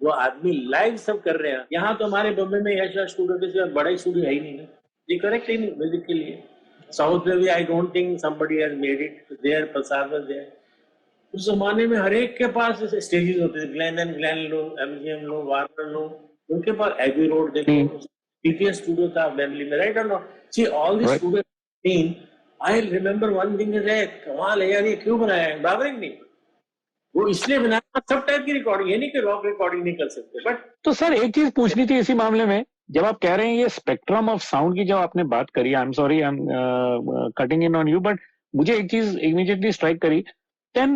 वो आदमी live सब कर रहे हैं. यहाँ तो हमारे बम्बई में ऐसा स्टूडियो के बड़ा ही स्टूडियो है ही नहीं ना. ये करेक्ट ही नहीं म्यूजिक के लिए. साउथ में भी I don't think somebody has made it there. Prasad was there. उस जमाने में हर एक के पास स्टेजेस होते थे. ग्लैन लो, एमजीएम लो, वार्नर लो, उनके पास एबी रोड देखो, टीटीएस स्टूडियो था बेंबली में, राइट और not. See all this studio scene. I remember one thing is कमाल है यार, ये क्यों बनाया है? बराबर नहीं, वो इसलिए बनाया. सब टाइप की रिकॉर्डिंग, ये नहीं कि रॉक रिकॉर्डिंग नहीं कर सकते. बट तो सर एक चीज पूछनी थी इसी मामले में, जब आप कह रहे हैं ये स्पेक्ट्रम ऑफ साउंड की जब आपने बात करी, I am sorry I am cutting in on you, but मुझे एक चीज इमीडिएटली स्ट्राइक करी. then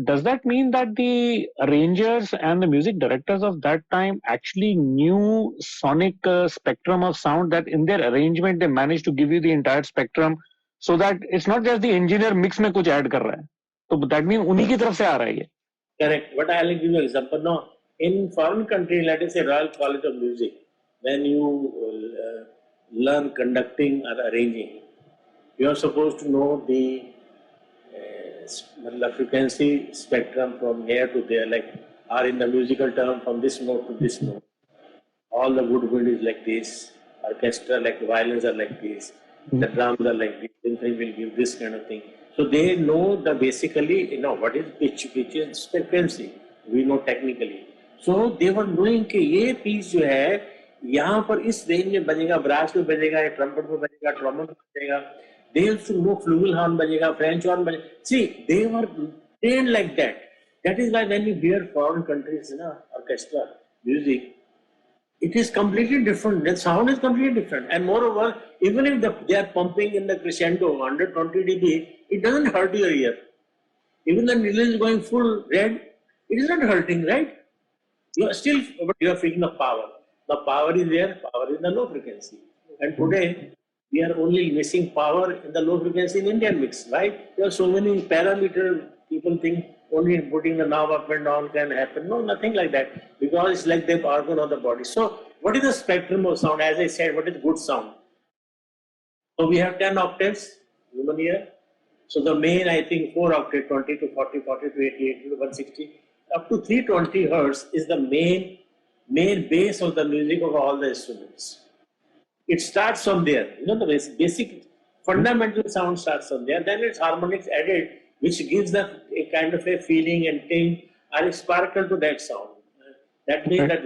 does that mean that the arrangers and the music directors of that time actually knew sonic spectrum of sound, that in their arrangement they managed to give you the entire spectrum so that it's not just the engineer mix में कुछ add कर रहा है, तो that means उन्हीं की तरफ से आ रहा है ये. Correct. But I'll give you an example. No, in foreign country, let us say Royal College of Music, when you learn conducting or arranging, you are supposed to know the frequency spectrum from here to there, like, or in the musical term, from this note to this note. all the woodwind is like this, orchestra like violins are like this, piano is like this, and so on and so forth. So all these things are supposed to be known. So when you learn conducting or arranging, you are supposed to know the frequency spectrum from here to there, like, or in the musical term, from this note to this note. All the woodwind is like this, orchestra like violins are like this, The drums are like this, then they will give this kind of thing. So they know the basically, what is pitch, which is frequency. We know technically. So they were knowing कि ये piece जो है यहाँ पर इस range में बजेगा, brass में बजेगा, या trumpet में बजेगा, trombone में बजेगा. They also know flugelhorn horn बजेगा, French horn बजेगा. See, they were trained like that. That is why when you hear foreign countries, orchestra, music, it is completely different. The sound is completely different. And moreover, even if they are pumping in the crescendo 120 dB, it doesn't hurt your ear. Even the needle is going full red, it is not hurting, right? You are still, but you are feeling the power. The power is there, power is the low frequency. And today, we are only missing power in the low frequency in Indian mix, right? There are so many parameters, people think only putting the knob up and down can happen. No, nothing like that. Because it's like the organ of the body. So, what is the spectrum of sound? As I said, what is good sound? So, we have 10 octaves, human ear. So, the main, I think, 4 octaves, 20 to 40, 40 to 80, 80 to 160. Up to 320 hertz is the main base of the music of all the instruments. It starts from there. The basic fundamental sound starts from there. Then it's harmonics added, which gives a kind of a feeling and ting or a sparkle to that sound. That means that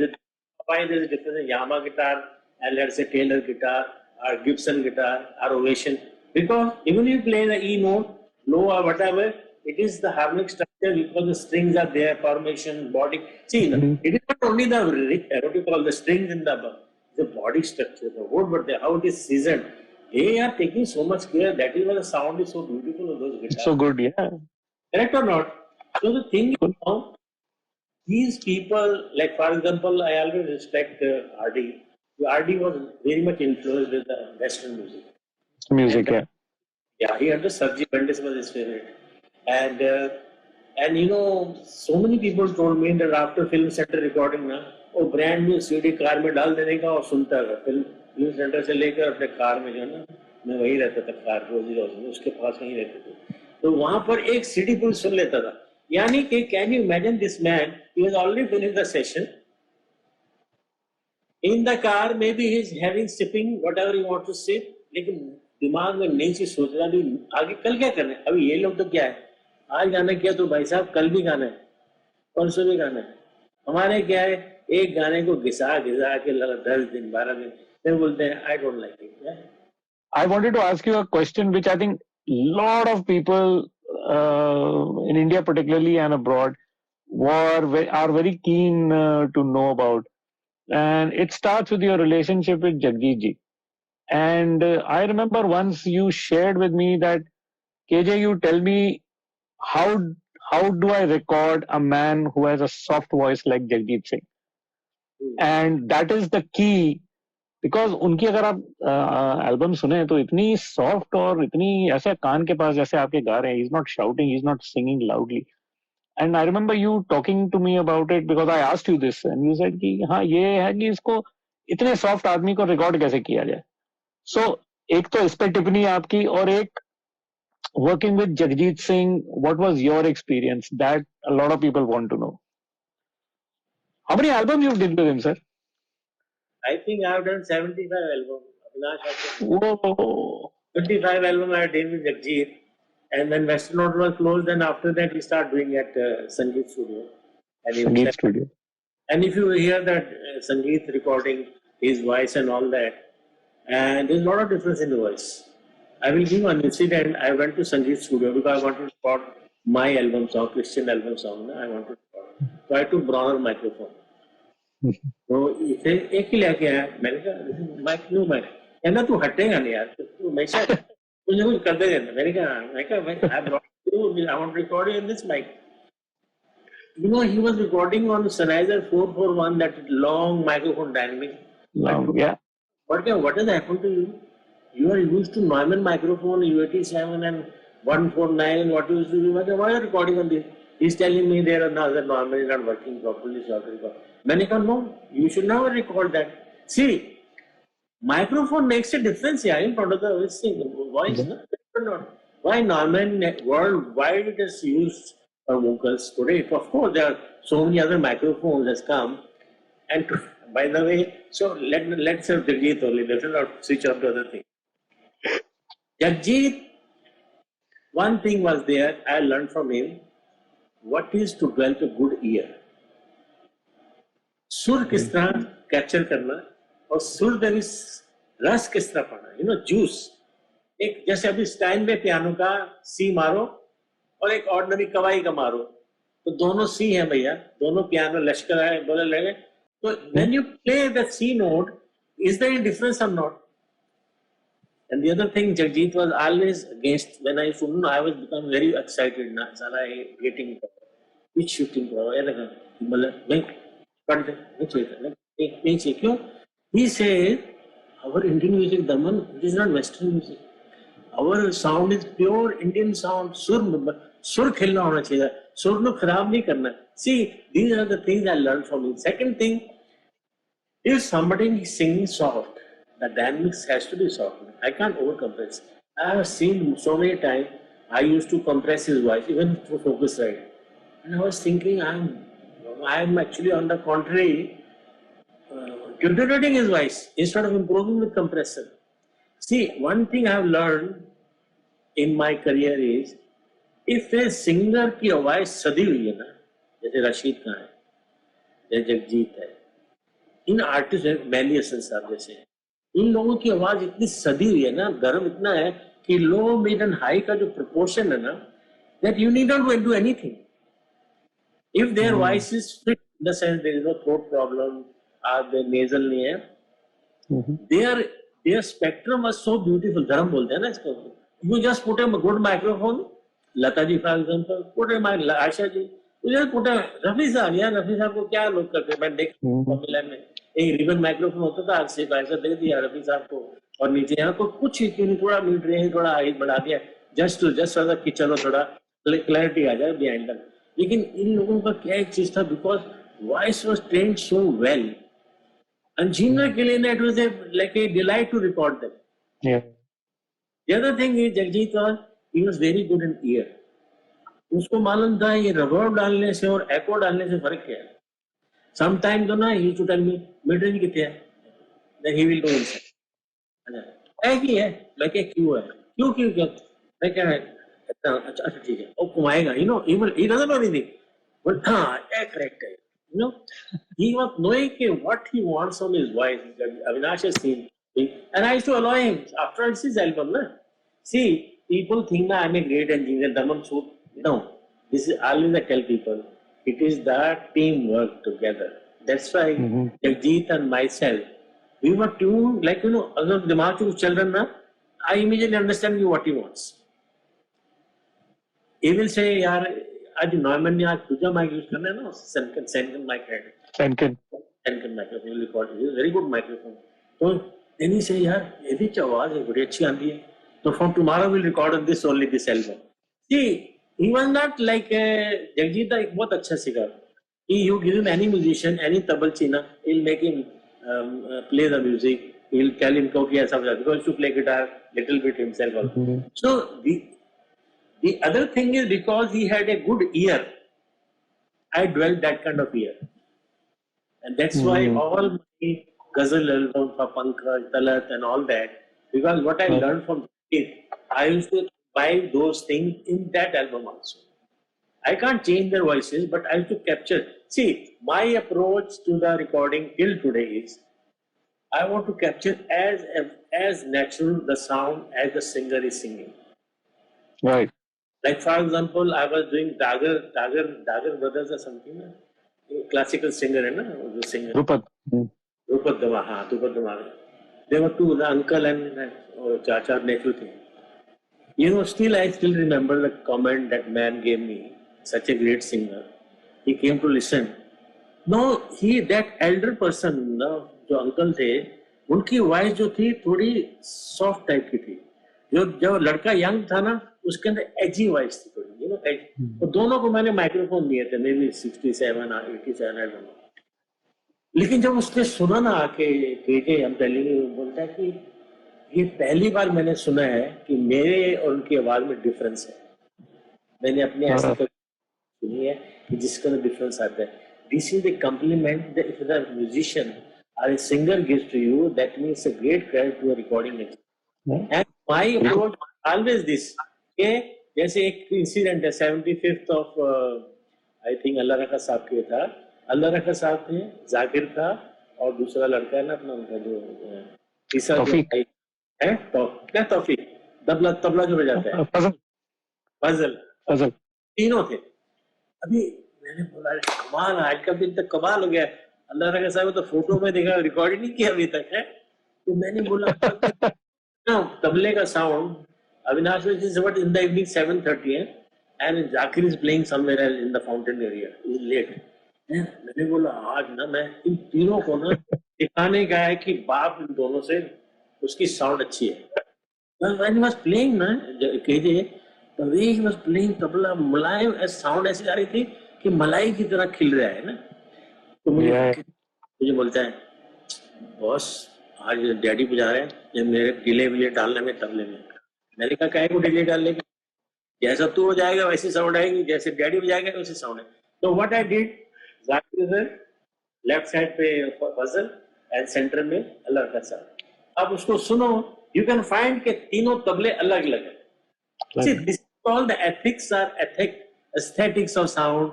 why there is a difference in Yamaha guitar and let's say Taylor guitar or Gibson guitar or Ovation. Because even if you play the E note, low or whatever, it is the harmonic structure because the strings are there, formation, body. See, it is not only the strings in the body structure, the wood, but how it is seasoned. They are taking so much care. That is why the sound is so beautiful of those guitars. It's so good, yeah. Correct or not? So the thing is now, these people, like for example, I always respect RD. RD was very much influenced with the Western music. Music, and, yeah, he had the Sergi Mendes was his favorite. And so many people told me that after film center recording, वो brand new CD car में डाल देने का और सुनता था. Film centre से लेकर अपने कार में जो है ना, मैं वहीं रहता था कार रोज में, उसके पास वहीं रहते थे. तो वहां पर एक CD पूरी सुन लेता था. यानी कि can you imagine this man? He was already finished the session. In the car, maybe he's having sipping whatever he wants to sip. लेकिन दिमाग में नई चीज सोच रहा भी आगे कल क्या करना है. अभी ये लोग तो क्या है, आज गाना किया तो भाई साहब कल भी गाना है, परसों भी गाना है. हमारे क्या है, एक गाने को घिसा के 10 दिन 12 दिन फिर बोलते हैं I don't like it. I wanted to ask you a question which I think lot of people in India particularly and abroad are very keen to know about, and it starts with your relationship with Jagjeet ji. And I remember once you shared with me that, KJ, you tell me how do I record a man who has a soft voice like Jagjeet Singh? And that is the key, because उनकी अगर आप album सुने तो इतनी soft और इतनी ऐसे कान के पास जैसे आपके गा रहे हैं. Is not shouting, is not singing loudly. And I remember you talking to me about it because I asked you this and you said कि हाँ ये है कि इसको इतने सॉफ्ट आदमी को रिकॉर्ड कैसे किया जाए. सो एक तो इस पे टिप्पणी आपकी, और एक working with Jagjit Singh, what was your experience? That a lot of people want to know. How many albums you did with him, sir? I think I have done 75 albums. Whoa. 25 albums I did with Jagjit. And when Western Note was closed, then after that he started doing at Sangeet Studio. Sangeet Studio. And if you hear that Sangeet recording, his voice and all that, and there's a lot of difference in the voice. I will give an incident. I went to Sangeet Studio because I wanted to record my album song, Christian album song. I wanted to record. So I took Browner microphone. तो इसे एक ही लेके आया. मैंने कहा mic no mic, कहना तू हटेगा नहीं यार, तू हमेशा कुछ कुछ करते रहना. मैंने कहा I brought you, I want to record you in this mic. He was recording on Sennheiser 441, that long microphone dynamic. Yeah. What has happened to you? You are used to Neumann microphone, U87 and 149. What you used to do? Why are you recording on this? He's telling me there are another Neumann is not working properly. मैंने कहा no, you should never record that. See, microphone makes a difference here in front of the voice. No? Why Neumann worldwide it is used for vocals today? Of course, there are so many other microphones has come. And by the way, so let's have Jagjit only. Let's not switch off to other thing. Jagjit, one thing was there I learned from him. What is to develop a good ear? सुर किस तरह capture करना और सुर में भी रस किस तरह पाना, जूस. एक जैसे अभी स्टाइन में पियानो का सी मारो और एक ऑर्डिनरी कवाई का मारो, तो दोनों सी है भैया, दोनों पियानो लश्कर है बोले लगे. तो when you play the C note, is there any difference और not? And the other thing, Jagjit was always against. When I was become very excited. Na, sala getting pitch shooting, he said, our Indian music, Daman, it is not Western music. Our sound is pure Indian sound. Sur khilna hona chahiye. Sur no kharab nahi karna. See, these are the things I learned from him. Second thing, if somebody is singing soft, the dynamics has to be soft. I can't over-compress. I have seen so many times, I used to compress his voice, even for focus right. And I was thinking, I'm actually on the contrary, deteriorating his voice instead of improving with compressor. See, one thing I have learned in my career is, if a singer की आवाज सदी हुई है ना, जैसे रशीद खान है, जैसे जगजीत है, इन आर्टिस्ट है, मैली हसन साहब जैसे, इन लोगों की आवाज इतनी सदी हुई है ना, गर्म इतना है कि लो मिड एंड हाई का जो प्रोपोर्शन है ना, that you need not do anything. If their voice is fit, in the sense there is no throat problem, or the nasal नहीं है, their spectrum was so beautiful. धर्म बोलते हैं ना इसको. You just put a good microphone, Lata ji for example, put a Asha ji, you just put a Rafi साहब, यार रफी साहब को क्या लोग करते हैं, मैं देख फॉर्मूला में एक रिबन माइक्रोफोन होता था, आज से ऐसा दे दिया रफी साहब को, और नीचे यहाँ को कुछ क्यों नहीं, थोड़ा मिड रेंज थोड़ा हाइट बढ़ा दिया, जस्ट कि चलो थोड़ा क्लैरिटी आ जाए बिहाइंड द. लेकिन इन लोगों का क्या एक चीज था, because voice was trained so well, engineer के लिए it was like a delight to record them. The other thing is Jagjit he was very good in ear. उसको मालूम था ये रिवर्ब डालने से और एको डालने से फर्क क्या है. Sometimes तो ना he to tell me mid range कितने है, then he will do inside. ऐ की है, मैं क्या क्यों है, क्यों क्या, मैं क्या है, अच्छा ठीक है, वो घुमाएगा, he doesn't know anything, but हाँ ऐ correct है, he was knowing what he wants from his voice. Avinash has seen, and I used to allow him after his album, na. See, people think that I'm a great engineer, Daman Sood. No, this is always I tell people. It is that teamwork together. That's why Jagjit and myself, we were tuned, like, अगर दिमाग से कुछ चल रहा ना, I immediately understand what he wants. He will say, यार, आज Norman ने आज तुझा माइक यूज करना है ना, Senken mic है. Senken microphone will record. It is a very good microphone. So then he say, यार, ये भी आवाज है, बड़ी अच्छी आती है. So from tomorrow we'll record on this only, this album. See, he was not like Jagjit एक बहुत अच्छा singer. You give him any musician, any tabalchi na, he'll make him play the music. He'll tell him कि ऐसा हो because to play guitar little bit himself also. So the other thing is, because he had a good ear, I dwelt that kind of ear, and that's why all my ghazal albums for Pankaj, Talat and all that, because what I learned from it, I used to buy those things in that album also. I can't change their voices, but I have to capture. See, my approach to the recording till today is, I want to capture as natural the sound as the singer is singing. Right. Like for example, I was doing Dagar brothers or something. Classical singer, hai na, the singer. Rupert Dama, Rupert Dama. There were two, the uncle and Chacha nephew thing. Still I remember the comment that man gave me. Such a great singer. He came to listen. No, that elder person, जो uncle थे, उनकी voice जो थी थोड़ी soft type की थी. जो लड़का यंग था ना, उसके अंदर एजी वॉइस थी थोड़ी, तो दोनों को मैंने माइक्रोफोन दिए थे, may be 67 87 I don't know. लेकिन जब उसने सुना ना आके हम पहले बोलता है कि ये पहली बार मैंने सुना है कि मेरे और उनकी आवाज में डिफरेंस है. मैंने अपने ऐसा सुनी है कि जिसका डिफरेंस आता है. This is the compliment that if the musician or a singer gives to you, that means a great credit to a recording engineer. And my approach always this. के जैसे एक इंसिडेंट है 75th ऑफ आई थिंक अल्लाह रखा साहब के था. अल्लाह रखा साहब थे, जाकिर था और दूसरा लड़का है ना अपना उनका जो तीसरा जो तौफीक भाई है तो क्या तौफीक तबला तबला जो बजाता है फजल फजल. फजल तीनों थे. अभी मैंने बोला कमाल आज का दिन तक कमाल हो गया. अल्लाह रखा साहब तो फोटो में देखा रिकॉर्ड ही नहीं किया अभी तक है. तो मैंने बोला तबले का sound. Avinash is about in the evening 7:30 and Zakir is playing somewhere else in the fountain area. He's late. मैंने बोला आज ना मैं इन तीनों को ना दिखाने का है कि बाप इन दोनों से उसकी साउंड अच्छी है. When he was playing ना KJ the way he was playing tabla मुलायम साउंड ऐसी आ रही थी कि मलाई की तरह खिल रहा है ना. तो मुझे बोलता है बॉस आज डैडी बजा रहे हैं मेरे डिले विले डालने में तबले में. मैंने कहा काय को डिले डालने की जैसा तू हो जाएगा वैसी साउंड आएगी जैसे डैडी हो जाएगा वैसी साउंड है. तो what I did Zakir left side पे फजल एंड सेंटर में अल्लाह का साहब. अब उसको सुनो यू कैन फाइंड के तीनों तबले अलग अलग है. See, this is called the ethics or aesthetics of sound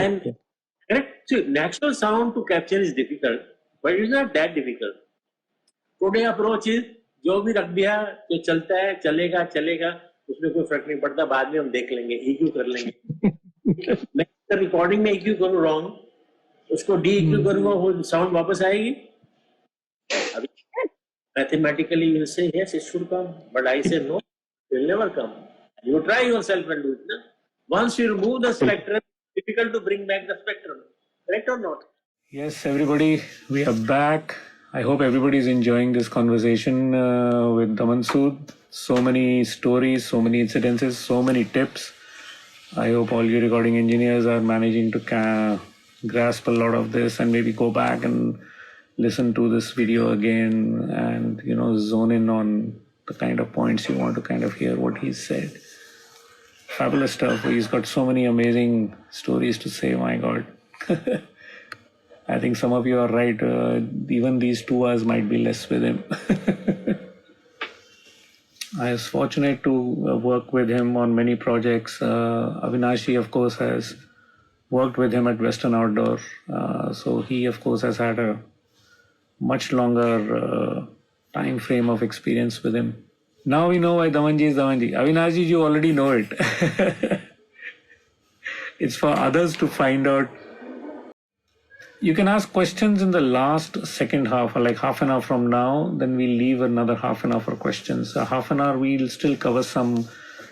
and correct. See, natural sound to capture is difficult, but it's not that difficult. Today approach is जो भी रख दिया जो चलता है चलेगा चलेगा उसमें कोई फर्क नहीं पड़ता. बाद में हम देख लेंगे EQ कर लेंगे. मैं रिकॉर्डिंग में EQ करूँ रॉन्ग उसको DEQ करूंगा वो साउंड वापस आएगी. अभी mathematically you say yes it should come but I say no it will never come. You try yourself and do it. No? Once you remove the spectrum, it's difficult to bring back the spectrum. Correct or not? Yes, everybody, we are back. I hope everybody is enjoying this conversation with Daman Sood. So many stories, so many incidences, so many tips. I hope all you recording engineers are managing to grasp a lot of this and maybe go back and listen to this video again and, you know, zone in on the kind of points you want to kind of hear what he said. Fabulous stuff. He's got so many amazing stories to say. My God. I think some of you are right. Even these 2 hours might be less with him. I was fortunate to work with him on many projects. Avinashi, of course, has worked with him at Western Outdoor. So he, of course, has had a much longer time frame of experience with him. Now we know why Damanji is Damanji. Avinashji, you already know it. It's for others to find out. You can ask questions in the last second half, or like half an hour from now, then we'll leave another half an hour for questions. Half an hour, we'll still cover some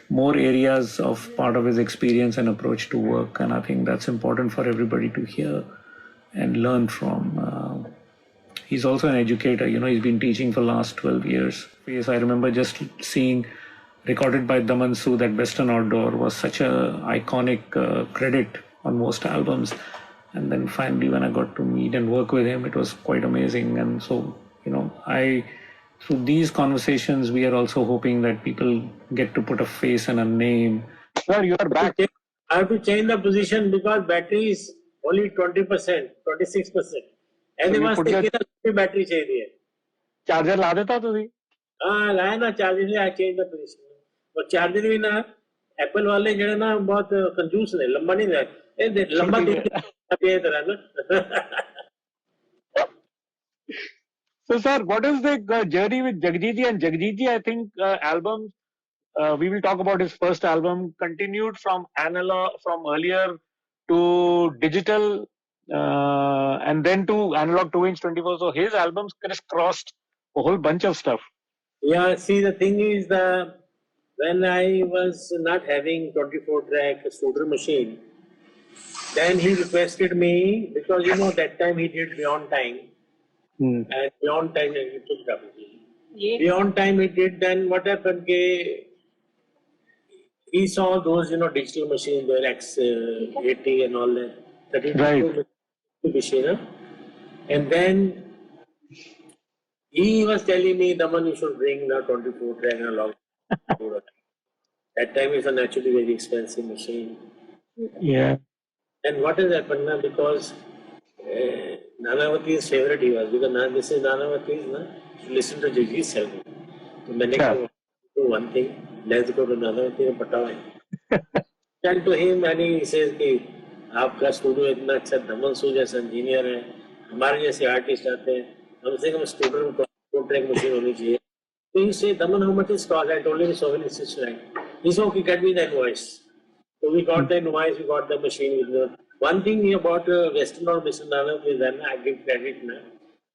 more areas of part of his experience and approach to work. And I think that's important for everybody to hear and learn from. He's also an educator, you know, he's been teaching for the last 12 years. Yes, I remember just seeing recorded by Daman Sood at Western Outdoor was such a iconic credit on most albums. And then finally when I got to meet and work with him, it was quite amazing. And so, you know, through these conversations, we are also hoping that people get to put a face and a name. Sir, you are back. I have to change the position because battery is only 20%, 26%. ऐसे वास्ते कितना battery चाहिए charger ला देता तुझे. हाँ लाया ना charger से. I change the position. और चार्जर भी ना एप्पल वाले जो है ना बहुत कंजूस है. लंबा नहीं है लंबा ये तरह ना. So sir, what is the journey with Jagjit ji? And Jagjit ji, I think albums we will talk about his first album continued from analog from earlier to digital and then to analog 2-inch 24. So his albums crisscrossed a whole bunch of stuff. Yeah, see the thing is when I was not having 24-track scooter machine, then he requested me because you know that time he did Beyond Time. And Beyond Time he took it up. Beyond Time he did. Then what happened? He saw those digital machines, the X80 and all that. Right. Machine, and then he was telling me, Daman, you should bring the 24-track analog. That time is a naturally very expensive machine. Yeah. And what has happened now? Because Nanavati's favorite he was, because this is Nanavati's, listen to Jagjit's album. So I do one thing. let's go to another thing. And to him, and he says कि आपका studio इतना अच्छा, दमन सूद जैसा engineer है, हमारे जैसे artist आते हैं, कम से कम स्टूडियो में ट्रैक मशीन होनी चाहिए. So he said, Daman, how much is cost? I told him so many 6 lakh. He said, okay, get me the invoice. So we got the invoice, we got the machine. With the one thing about Western or Mr. Nanak is that I give credit now.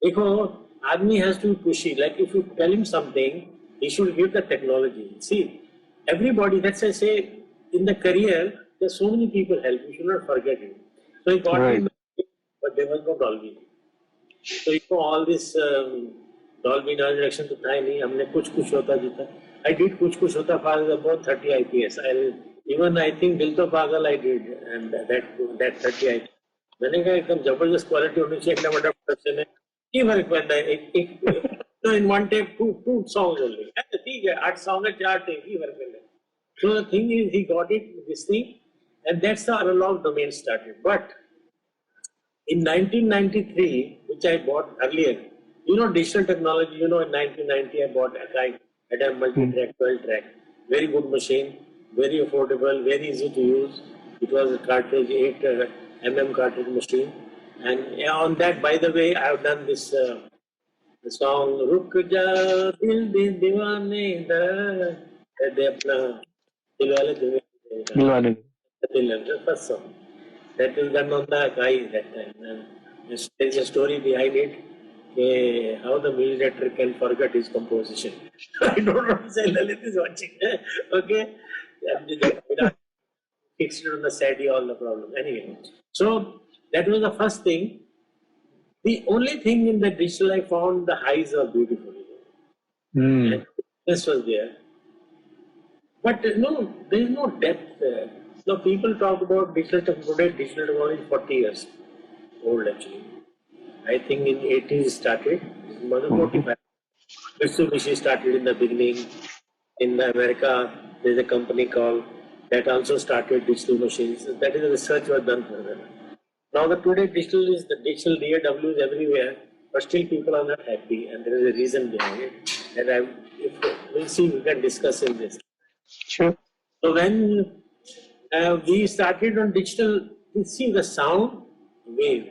Because Admi has to be pushy. Like if you tell him something, he should give the technology. See, everybody, that's why I say, in the career, there's so many people help. You should not forget it. So he got him, but there was no Dolby. So you know all this Dolby noise reduction to था नहीं. हमने कुछ होता जीता. I did कुछ होता for about 30 IPS. Even I think दिल तो पागल I did, and that 30 IPS. मैंने कहा एकदम जबरदस्त क्वालिटी होनी चाहिए. इतना बड़ा प्रोडक्शन है. की फर्क पड़ता है? एक no, in one take two songs only. ठीक है, 8 songs है, 4 take की फर्क पड़ता है. So the thing is, he got it, this thing, and that's the analog domain started. But in 1993, which I bought earlier, you know, digital technology, you know, in 1990, I bought a multi-track, 12-track, very good machine, very affordable, very easy to use. It was a cartridge, 8 cartridge machine. And on that, by the way, I have done this the song, Ruk Ja Dil Dil Diwane Da, they apna Dilwale Dilwale. the first song. That is done on the guy that time. And there is a story behind it, how the music director can forget his composition. I don't know if Lalit is watching. Okay? Fixed it on the SADI, all the problem. Anyway, so that was the first thing. The only thing in the digital I found, the highs are beautiful. And this was there. But no, there is no depth there. Now people talk about digital technology 40 years old actually. I think in 80s started, more than 45. Mitsubishi started in the beginning. In America, there is a company called that also started digital machines. That is the research was done for them. Now the today digital is the digital DAW is everywhere, but still people are not happy, and there is a reason behind it. And we'll see, we can discuss in this. Sure. So when we started on digital, we see the sound wave.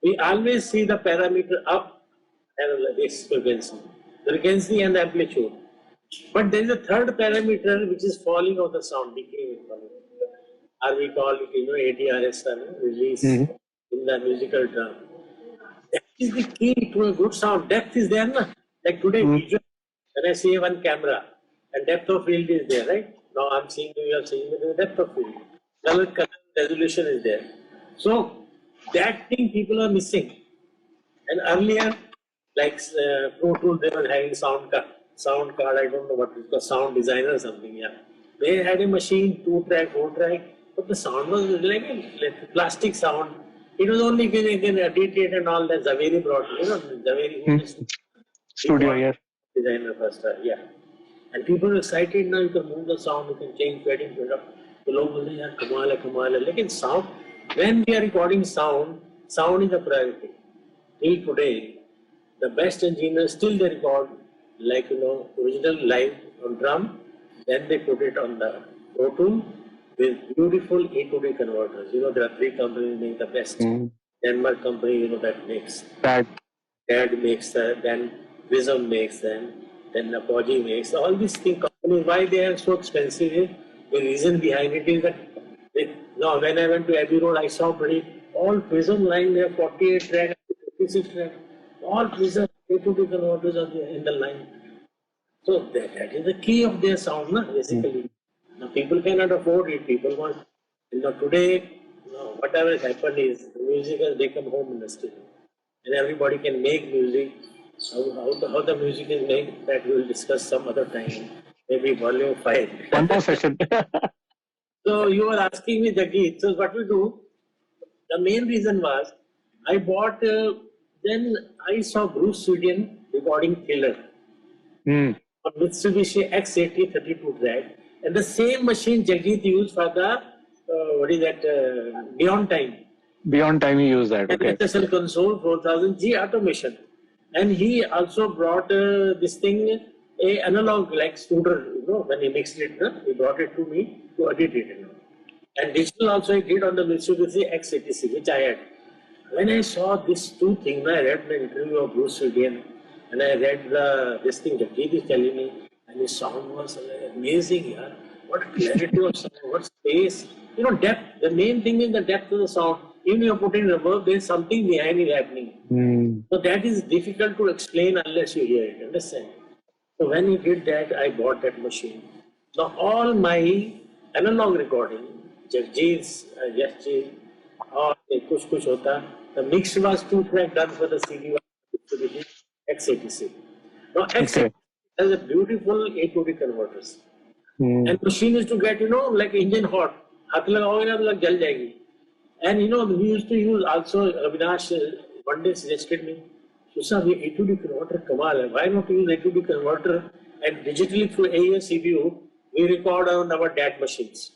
We always see the parameter up and this frequency and amplitude. But there is a third parameter which is falling of the sound, decay. Or we call it, ADRS, release in the musical term. That is the key to a good sound. Depth is there, na? Like today, visual, when I see one camera, and depth of field is there, right? Now I'm seeing you are seeing the depth of field. Color resolution is there. So that thing people are missing. And earlier, like Pro Tools, they were having sound card, I don't know what it was, sound designer or something, yeah. They had a machine, 2-track, 4-track, but the sound was like a plastic sound. It was only edited and all that. Zaveri brought, Zaveri Studio, yeah. Designer first, yeah. And people are excited now, you can move the sound, you can change wedding product. The लोग बोलते हैं यार कमाल है लेकिन sound, when we are recording sound is a priority. Till today, the best engineers still they record like original live on drum, then they put it on the Pro Tool with beautiful A to D converters. There are 3 companies make the best. Denmark company, that makes. CAD makes that, then Vism makes them, then Apogee makes. All these things, companies, why they are so expensive? The reason behind it is that when I went to Abbey Road, I saw all Prism line, they have 48 track, 56 track, all Prism A to D converters are there in the line. So that is the key of their sound, basically. Now people cannot afford it. People want, today, whatever has happened is the music has become home industry, and everybody can make music. How the music is made, that we will discuss some other time, maybe volume 5. One more session. So you were asking me, Jaggeet, so what we do, the main reason was, I bought, then I saw Bruce Sweden recording Thriller on Mitsubishi X80 32 track, and the same machine Jaggeet used for the, Beyond Time. Beyond Time he used that, okay. SSL console 4000G automation. And he also brought this thing, a analog like Studer, when he mixed it, he brought it to me to edit it. And digital also he did on the Mitsubishi X86, which I had. When I saw these two things, I read the interview of Bruce Williams, and I read this thing that Keith is telling me, and his sound was amazing. Yeah. What clarity of sound, what space, depth. The main thing is the depth of the sound. Even if you're putting reverb, there's something behind it happening. So that is difficult to explain unless you hear it. Understand? So when he did that, I bought that machine. Now all my analog recording, Jagjeet's, Yashji, or kuch hota, the mix was 2-track done for the CD X86. Now X86 has a beautiful A to D converters. And machine is to get, like engine hot. हाथ लगाओगे ना तो लग जल जाएगी. And we used to use also, Avinash one day suggested me, Susa, we A to D converter kamal hai. Why not use A to D converter and digitally through AES CPU, we record on our DAC machines.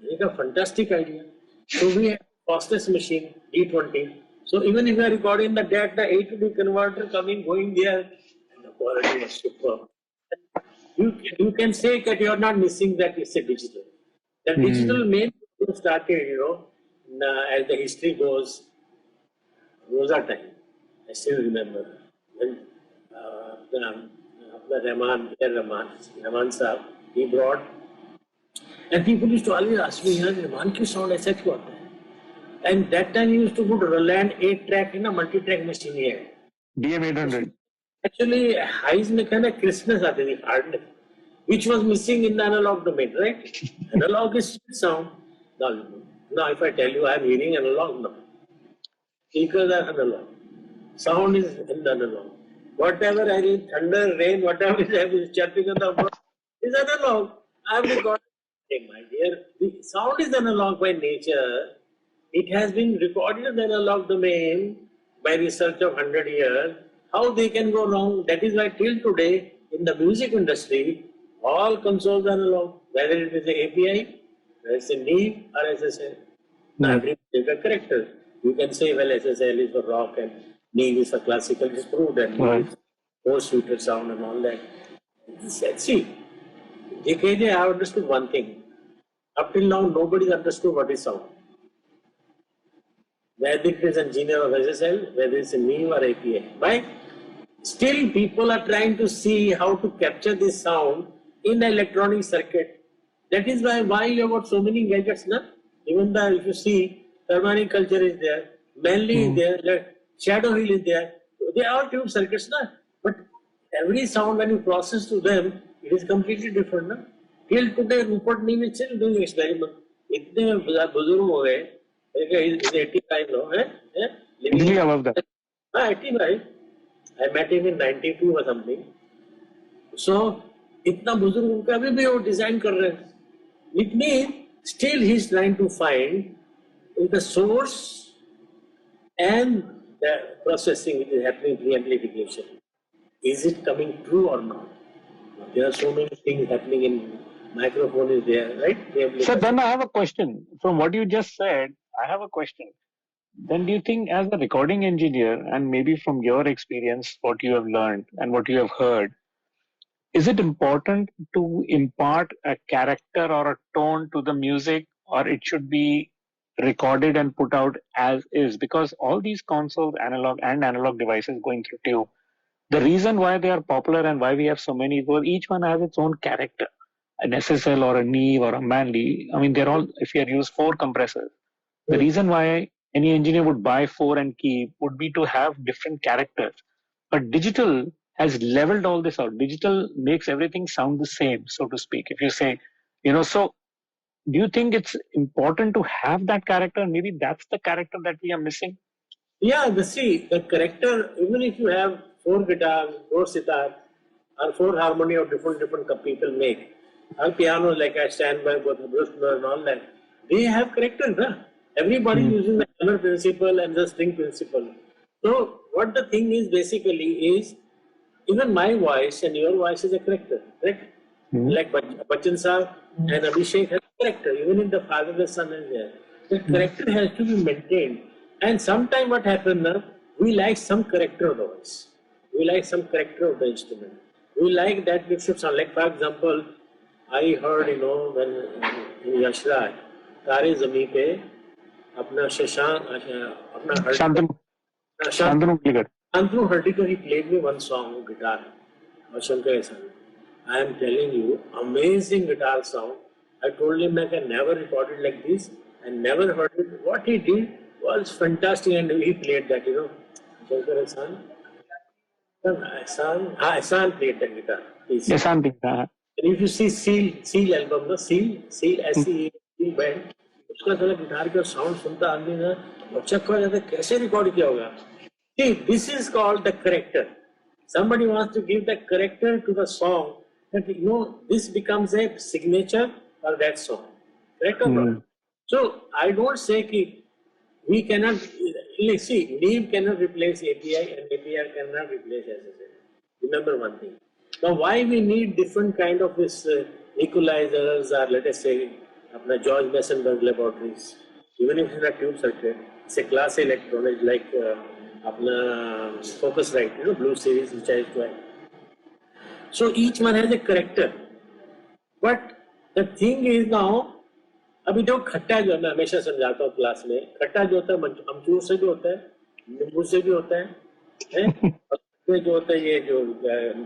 It's a fantastic idea. So we have fastest machine, D20. So even if we are recording the DAC, the A to D converter coming, going there, and the quality was superb. You can say that you are not missing that it's a digital. The digital main started, as the history goes, Rosa time. I still remember when Rahman Saab, he brought, and people used to always ask me, Rahman ki sound aisa kyun aata hai? And that time he used to put Roland 8-track in a multi-track machine here. DM800. Actually, highs mein kind of crispness aati thi, hardness, which was missing in the analog domain, right? Analog is sound. Now, if I tell you I am hearing analog, no. Speakers are analog. Sound is in the analog. Whatever I hear, thunder, rain, whatever is chirping on the bird is analog. I have recorded. My dear, the sound is analog by nature. It has been recorded in the analog domain by research of 100 years. How they can go wrong? That is why till today, in the music industry, all consoles are analog, whether it is the API, whether it's a Neve or SSL. Now, every is a character. You can say, well, SSL is for rock and Neve is for classical, it's proved, and Neve is for suited sound and all that. See, JKJ, I have understood one thing. Up till now, nobody understood what is sound. Whether it is engineer of SSL, whether it's a Neve or API. Why? Still, people are trying to see how to capture this sound in the electronic circuit. That is why you have got so many gadgets, na? Even if you see, Harmonic culture is there, Manly is there, Shadow Hill is there. They are tube circuits, na? But every sound, when you process to them, it is completely different, na? Till today, Rupert Neve is still doing experiment. Itne buzurg ho gaye. He's 85 now, Living above that. 85. I met him in 92 or something. So, इतना बुजुर्ग उनका अभी भी वो design कर रहे हैं. It means still he is trying to find the source and the processing which is happening pre-amplification. Is it coming true or not? There are so many things happening in microphone is there, right? So then I have a question. From what you just said, I have a question. Then do you think as a recording engineer and maybe from your experience, what you have learned and what you have heard, is it important to impart a character or a tone to the music, or it should be recorded and put out as is? Because all these consoles, analog devices going through tube, the reason why they are popular and why we have so many is well, each one has its own character. An SSL or a Neve or a Manly, I mean, they're all, if you use 4 compressors, the reason why any engineer would buy 4 and keep would be to have different characters. But digital has leveled all this out. Digital makes everything sound the same, so to speak. If you say, so do you think it's important to have that character? Maybe that's the character that we are missing. Yeah, the character, even if you have 4 guitars, 4 sitar, or 4 harmony of different people make, or piano like I stand by both the Brusner and all that, they have character, na? Everybody using the hammer principle and the string principle. So what the thing is basically is, even my voice and your voice is a character, correct? Like Bachchan Saab and Abhishek has character, even if the father and the son is there. The character has to be maintained. And sometimes what happens now, we like some character of the voice. We like some character of the instrument. We like that it should sound like, for example, I heard, when in Yashraj, तारे ज़मीं पे अपना शशांक अपना Shantanu, Shantanu Kligar. Shantanu Hardikar, he played me one song on guitar, or Shankar Esan. I am telling you, amazing guitar sound. I told him I can never record it like this and never heard it. What he did was fantastic, and he played that, Shankar Esan. Ehsan played that guitar. Yes, Shanti. And if you see Seal album, no Seal SEAL band, उसका जरा guitar का sound सुनता आदमी ना और चक्कर हो जाता है कैसे रिकॉर्ड किया होगा. See, this is called the character. Somebody wants to give the character to the song that this becomes a signature for that song. Correct or not? So I don't say that we cannot see Neve cannot replace API and API cannot replace SSL. Remember one thing. Now, why we need different kind of this equalizers or let us say अपना George Massenburg laboratories, even if it's a tube circuit, it's a class electronics like अपना Focusrite, Blue series which I used to have. So each one has a character. But the thing is now, अभी जो खट्टा जो मैं हमेशा समझाता हूँ class में, खट्टा जो होता है अमचूर से भी होता है, नींबू से भी होता है? जो होता है ये जो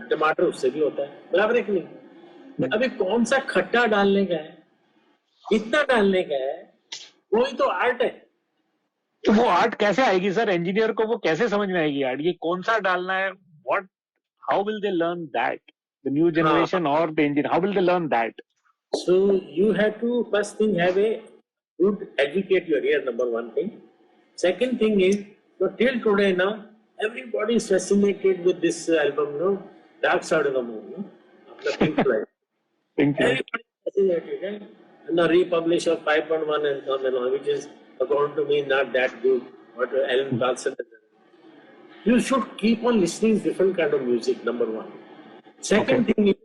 टमाटर उससे भी होता है, बराबर है कि नहीं? अभी कौन सा खट्टा डालने का है, कितना डालने का है, वही तो आर्ट है. तो वो आर्ट कैसे आएगी सर? इंजीनियर को वो कैसे समझ में आएगी आर्ट? ये कौन सा डालना है? What, how will they learn that? The new generation और the engineer, how will they learn that? So you have to first thing have a good educate your ear, number one thing. Second thing is, so till today now, everybody is fascinated with this album, Dark Side of the Moon, Pink Floyd. Everybody is fascinated, right? And the republish of 5.1 and some and all, which is according to me not that good. What Alan Carlson has done. You should keep on listening to different kind of music. Number one. Second thing is,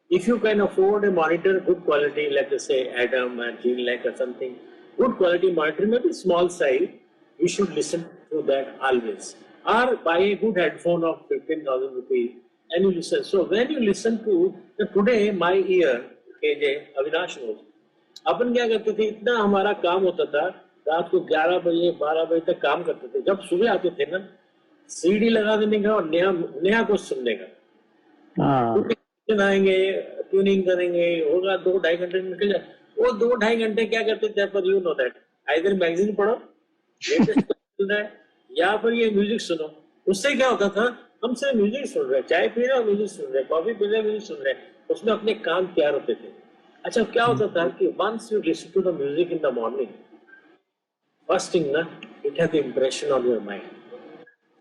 if you can afford a monitor, good quality, let us say Adam and Gene-like or something, good quality monitor, maybe small size, you should listen to that always. Or buy a good headphone of 15,000 rupees and you listen. So when you listen to, today my ear, KJ, Avinash knows, अपन क्या करते थे, इतना हमारा काम होता था, रात को 11 बजे 12 बजे तक काम करते थे. जब सुबह आते थे ना, सीडी लगा देने का और नया कुछ सुनने का. आएंगे, ट्यूनिंग करेंगे, होगा 2-2.5 घंटे निकल जाए. वो 2-2.5 घंटे क्या करते थे, पर you know that, either magazine पढ़ो, लेटेस्ट सुन रहे, या फिर ये म्यूजिक सुनो. उससे क्या होता था, हम सिर्फ म्यूजिक सुन रहे, चाय पी रहे, म्यूजिक सुन रहे, कॉफी पी रहे, म्यूजिक सुन रहे, उसमें अपने काम तैयार होते थे. अच्छा, क्या होता था कि once you listen to the music in the morning, first thing ना, it has the impression on your mind.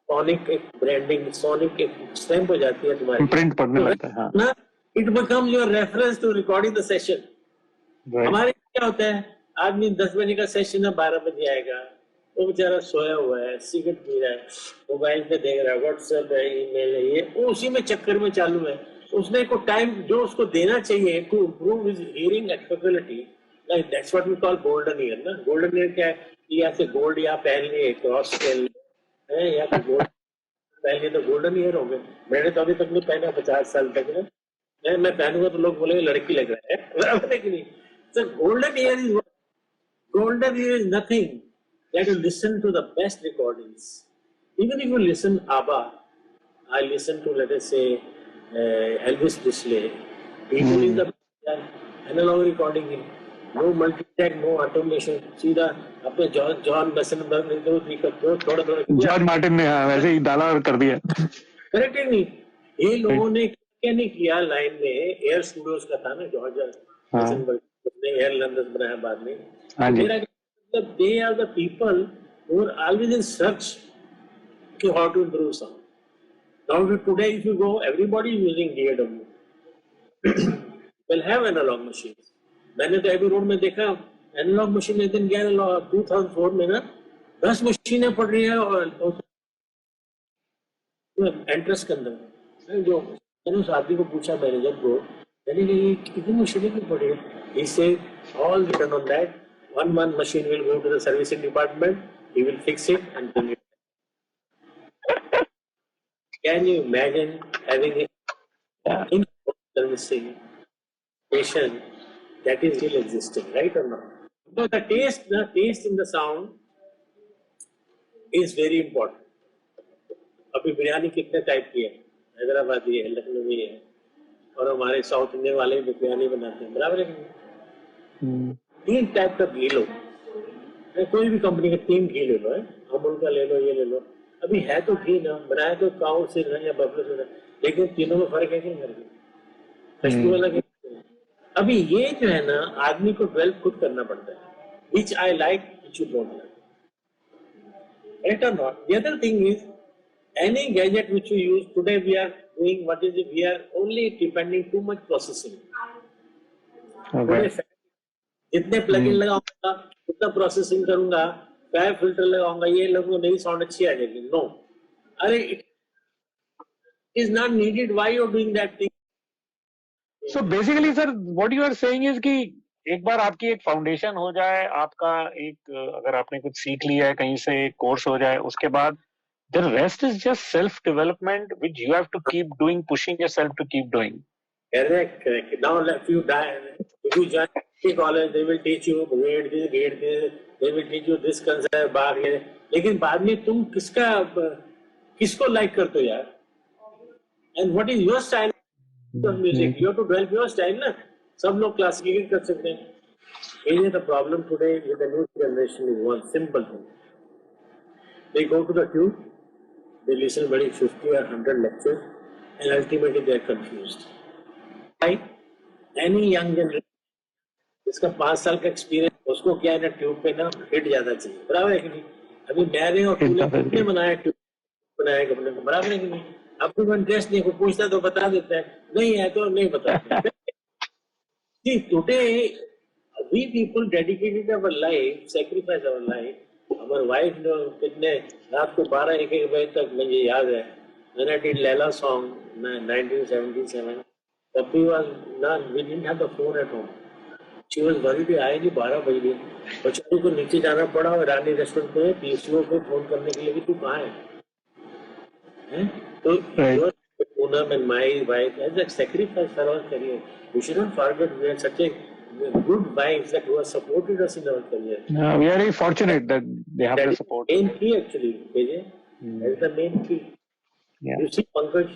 Sonic एक ब्रांडिंग, सोनिक एक स्टैम्प हो जाती है तुम्हारी, प्रिंट पढ़ने लगता है ना. It become your reference to recording the session. हमारे क्या होता है, आदमी 10 बजे का सेशन है, 12 बजे आएगा, वो बेचारा सोया हुआ है, सिगरेट पी रहा है, मोबाइल पे देख रहा है, व्हाट्सएप है, ईमेल है, ये वो उसी में चक्कर में चालू है. उसने को टाइम जो उसको देना चाहिए to improve his hearing capability, like that's what we call golden ear ना. गोल्डन ईयर क्या है, या से गोल्ड या पहन लिए, क्रॉस पहन है, या फिर गोल्ड पहले तो गोल्डन ईयर हो गए. मैंने तो अभी तक नहीं पहना 50 साल तक ना. मैं पहनूंगा तो लोग बोलेंगे लड़की लग रहा है, बराबर है कि नहीं? So golden year is nothing that you listen to the best recordings. Even if you listen ABBA, I listen to, let us say, Elvis Presley. He doing the analog recording, no multi-track, no automation. सीधा अपने John मैसेनबर्ग ने तो थोड़ा George Martin ने वैसे ही डाला और कर दिया. करेक्ट है नहीं? ये लोगों ने क्या नहीं किया. लाइन में एयर स्टूडियोज का था ना, जॉर्ज मैसेनबर्ग ने एयर लंदन बनाया बाद में. मेरा मतलब they are the people who are always in search to how to improve sound. Now today if you go, everybody is using DAW. Will have analog machines. मैंने तो एबी रोड में देखा analogue machine. एक दिन गया 2004 में ना, 10 मशीनें पड़ रही है और एंट्रेंस के अंदर. जो मैंने उस आदमी को पूछा, मैनेजर को, मैंने कहा कितनी मशीनें क्यों पड़ी है? He said all written on that. One machine will go to the servicing department. He will fix it and bring it. Can you imagine having it in servicing? foundation that is still existing, right or not? So the taste in the sound is very important. अभी बिरयानी कितने type की है, हैदराबादी है, लखनवी है, और हमारे south Indian वाले भी बिरयानी बनाते हैं, बराबर है कि नहीं? 3 टाइप का घी लो, कोई भी कंपनी का 3 घी ले लो, अमूल का ले लो, ये ले लो, अभी है तो घी ना, बनाया तो काऊ से ना या बफलो से ना, लेकिन तीनों में फर्क है कि नहीं? खुशबू अलग है। अभी ये जो है ना, आदमी को डेवलप खुद करना पड़ता है, which I like, which you don't like, right or not? The other thing is, any gadget which you use today, we are doing what is it? We are only depending too much processing. Okay. जितने plugin लगाऊंगा उतना processing करूंगा, क्या filter लगाऊंगा, ये लगूंगा मेरी sound अच्छी आ जाएगी। नो, अरे it is not needed, why you are doing that thing? So basically sir what you are saying is कि एक बार आपकी एक फाउंडेशन हो जाए, आपका एक अगर आपने कुछ सीख लिया है कहीं से, एक कोर्स हो जाए, उसके बाद the rest is just self development which you have to keep doing, pushing yourself to keep doing. Correct. Now if you join college, they will teach you grade this, they will teach you this concept, लेकिन बाद में तुम किसको like करते हो यार? And what is your style of music? You have to develop your style ना. सब लोग क्लासिकल कर सकते हैं. The problem today with the new generation is one simple thing. They go to the tube, they listen very 50 or 100 lectures, and ultimately they are confused. Like any young generation, इसका 5 साल का experience, उसको क्या है ना, tube पे ना hit ज्यादा चाहिए, बराबर है कि नहीं? अभी मैंने और तूने बनाया ट्यूब, बनाया कपड़े को, बराबर है कि नहीं? आपको कोई इंटरेस्ट नहीं, कोई पूछता तो बता देता है, नहीं है तो नहीं बताते. See, today we people dedicated our life, sacrifice our life. हमारे वाइफ ने कितने रात को 12-1 बजे तक, मुझे याद है, मैंने did Leila song 1977. Papi was not, we didn't have the phone at home. She was worried, आएगी 12 बजे, बच्चों को नीचे जाना पड़ा और रानी रेस्टोरेंट पे पीसीओ को फोन करने के लिए कि तू कहाँ है? तो Poonam and my wife as a sacrifice for our career. We shouldn't forget we had such a good wives that who have supported us in our career. Yeah, we are very fortunate that they have the support. That is the main key actually, Vijay. That is the main key. Yeah. You see Pankaj,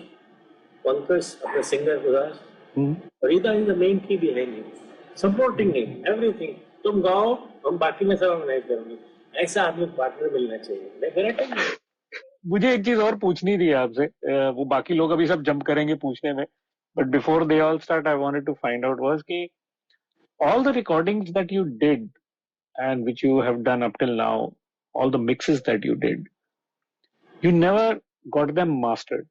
the singer Udas, Farida is the main key behind him. Supporting him, everything. तुम गाओ, हम बाकी में सब organise करेंगे. ऐसा आदमी partner मिलना चाहिए. मैं करेक्ट हूँ? मुझे एक चीज और पूछनी थी आपसे, वो बाकी लोग अभी सब जंप करेंगे पूछने में, but before they all start I wanted to find out was कि all the recordings that you did and which you have done up till now, all the mixes that you did, you never got them mastered.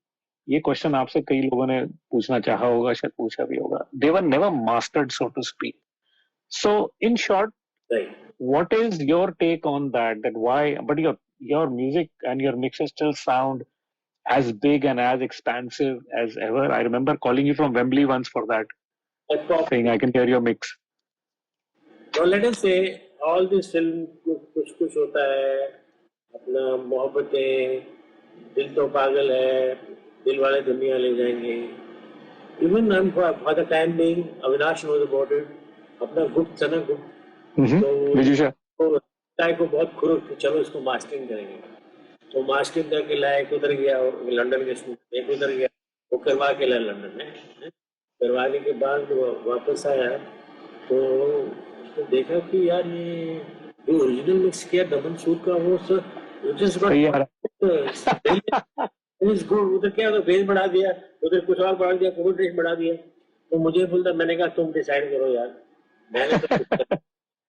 ये question आपसे कई लोगों ने पूछना चाहा होगा, शायद पूछा भी होगा. They were never mastered, so to speak. So in short, what is your take on that? That why? But your music and your mixes still sound as big and as expansive as ever. I remember calling you from Wembley once for that, saying I can hear your mix. Well, let us say all this film कुछ होता है, अपना मोहब्बतें, दिल तो पागल है, दिल वाले दुनिया ले जाएंगे. Even for the time being, Avinash knows about it. अपना गुप्त था ना, गुप्त, तो विजू शाह को बहुत खुरुक, चलो इसको मास्टरिंग करेंगे. तो मास्टरिंग करके लाया, एक उधर गया और लंदन के स्टूडियो, एक उधर गया, वो करवा के लाया लंदन में. करवाने के बाद वापस आया तो देखा कि यार ये जो ओरिजिनल मिक्स किया दमन सूद का, वो उधर क्या बेस बढ़ा दिया, उधर कुछ और बढ़ा दिया, कोई ड्रेस बढ़ा दिया. तो मुझे बोलता, मैंने कहा तुम डिसाइड करो यार, मैंने तो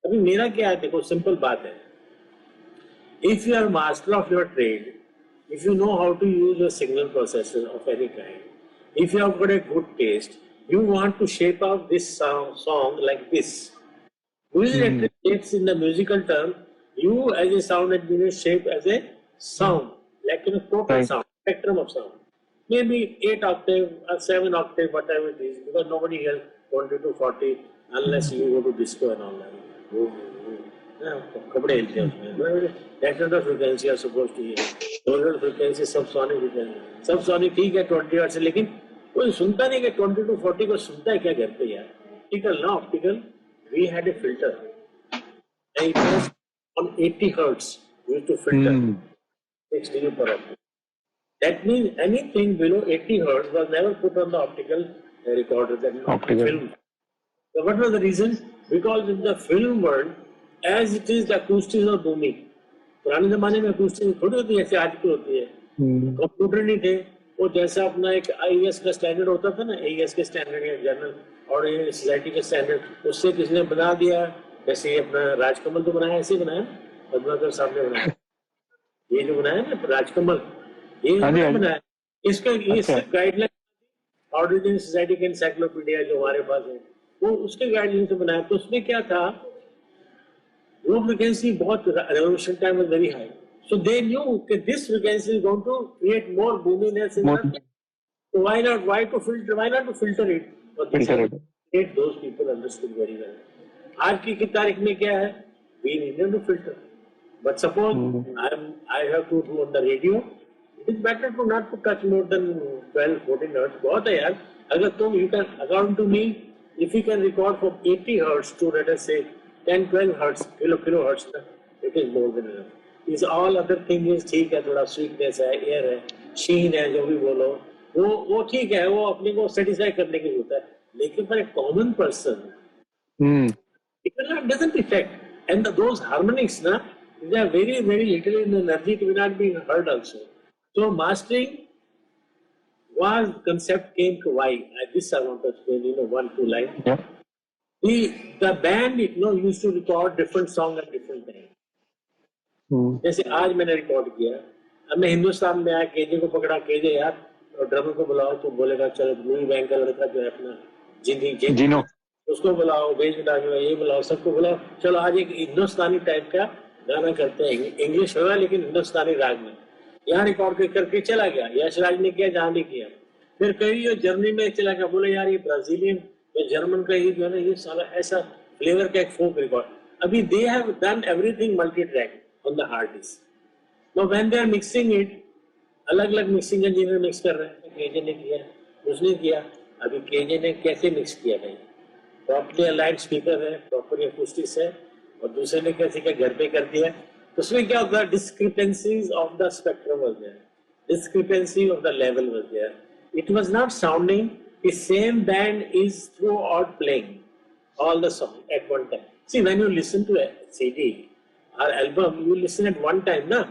अभी मेरा क्या है, देखो सिंपल बात है. If you are master of your trade, if you know how to use a signal processor of any kind, if you have got a good taste, you want to shape out this song like this. Music shapes in the musical term, you as a sound engineer shape as a sound, like in a total sound, spectrum of sound. Maybe 8 octave or 7 octave, whatever it is, because nobody hears 20 to 40 unless you go to disco and all that. That's not the frequency you are supposed to hear. Total frequency, subsonic frequency. Subsonic ठीक है 20 hertz से, लेकिन कोई सुनता नहीं कि 20 to 40 को सुनता है क्या घर पे यार. optical, we had a filter. And it was on 80 hertz. We used to filter 6 dB per optic. That means anything below 80 hertz was never put on the optical recorder, that Optical. film. So what was the reason? Because in the film world, as it is, the acoustics are booming. पुराने जमाने में acoustic थोड़ी होती है ऐसे आजकल होती है, कंप्यूटर नहीं थे, वो जैसा अपना एक आईएएस का स्टैंडर्ड होता था ना, आईएएस के स्टैंडर्ड है जनरल और ये सोसाइटी के स्टैंडर्ड, उससे किसी ने बना दिया, जैसे ये अपना राजकमल तो बनाया, ऐसे ही बनाया, पद्माकर साहब ने बनाया, ये जो बनाया ना राजकमल, ये बनाया, इसका ये सिर्फ गाइडलाइन ऑर्डिनरी सोसाइटी के एनसाइक्लोपीडिया जो हमारे पास है, वो उसके गाइडलाइन से बनाया. तो उसमें क्या था, low frequency बहुत revolution time was very high, so they knew that this frequency is going to create more boominess in the, so why not to filter it, but those people understood very well. आज की तारीख में क्या है, we need to filter, but suppose I have to do on the radio, it is better to not to touch more than 12-14 hertz. बहुत है यार, अगर तुम you can, according to me, if you can record from 80 hertz to let us say 10-12 hertz, kilohertz, it is more than enough. These all other things is ठीक है, थोड़ा sweetness है, air है, sheen है, जो भी बोलो, वो ठीक है, वो अपने को satisfy करने के लिए होता है. लेकिन for a common person, it doesn't affect. And those harmonics, na, they are very, very little in energy to be not being heard also. So mastering was concept came to why. This I want to explain, 1-2 lines. Yeah. The band used to record different song at different time. जैसे आज मैंने record किया, अब मैं हिंदुस्तान में आया, KJ को पकड़ा, केजे यार और ड्रमर को बुलाओ, तो बोलेगा चलो लुई बैंक का लड़का जो है अपना जिनो, उसको बुलाओ, बेज डालो, ये बुलाओ, सबको बुलाओ, चलो आज एक हिंदुस्तानी टाइप का गाना करते हैं, इंग्लिश होगा लेकिन हिंदुस्तानी राग में. यहाँ रिकॉर्ड करके चला गया, यश राज ने किया, जहाँ ने किया, फिर कहीं जर्मनी में चला गया, बोले यार ये ब्राजीलियन जर्मन का ये जो है ना, ये साला ऐसा फ्लेवर का एक फोक रिकॉर्ड. अभी they have done everything multi track on the hard disk. Now when they are mixing it, अलग अलग मिक्सिंग इंजीनियर मिक्स कर रहे हैं, केजे ने किया, उसने किया. अभी केजे ने कैसे मिक्स किया भाई, प्रॉपर्ली अलाइंड स्पीकर है, प्रॉपर्ली अकूस्टिक्स है, और दूसरे ने कैसे क्या घर पे कर दिया. तो उसमें क्या होता है, discrepancies of the spectrum was there, discrepancy of the level was there. It was not sounding the same band is throughout playing all the song at one time. See, when you listen to a CD or album, you listen at one time, na?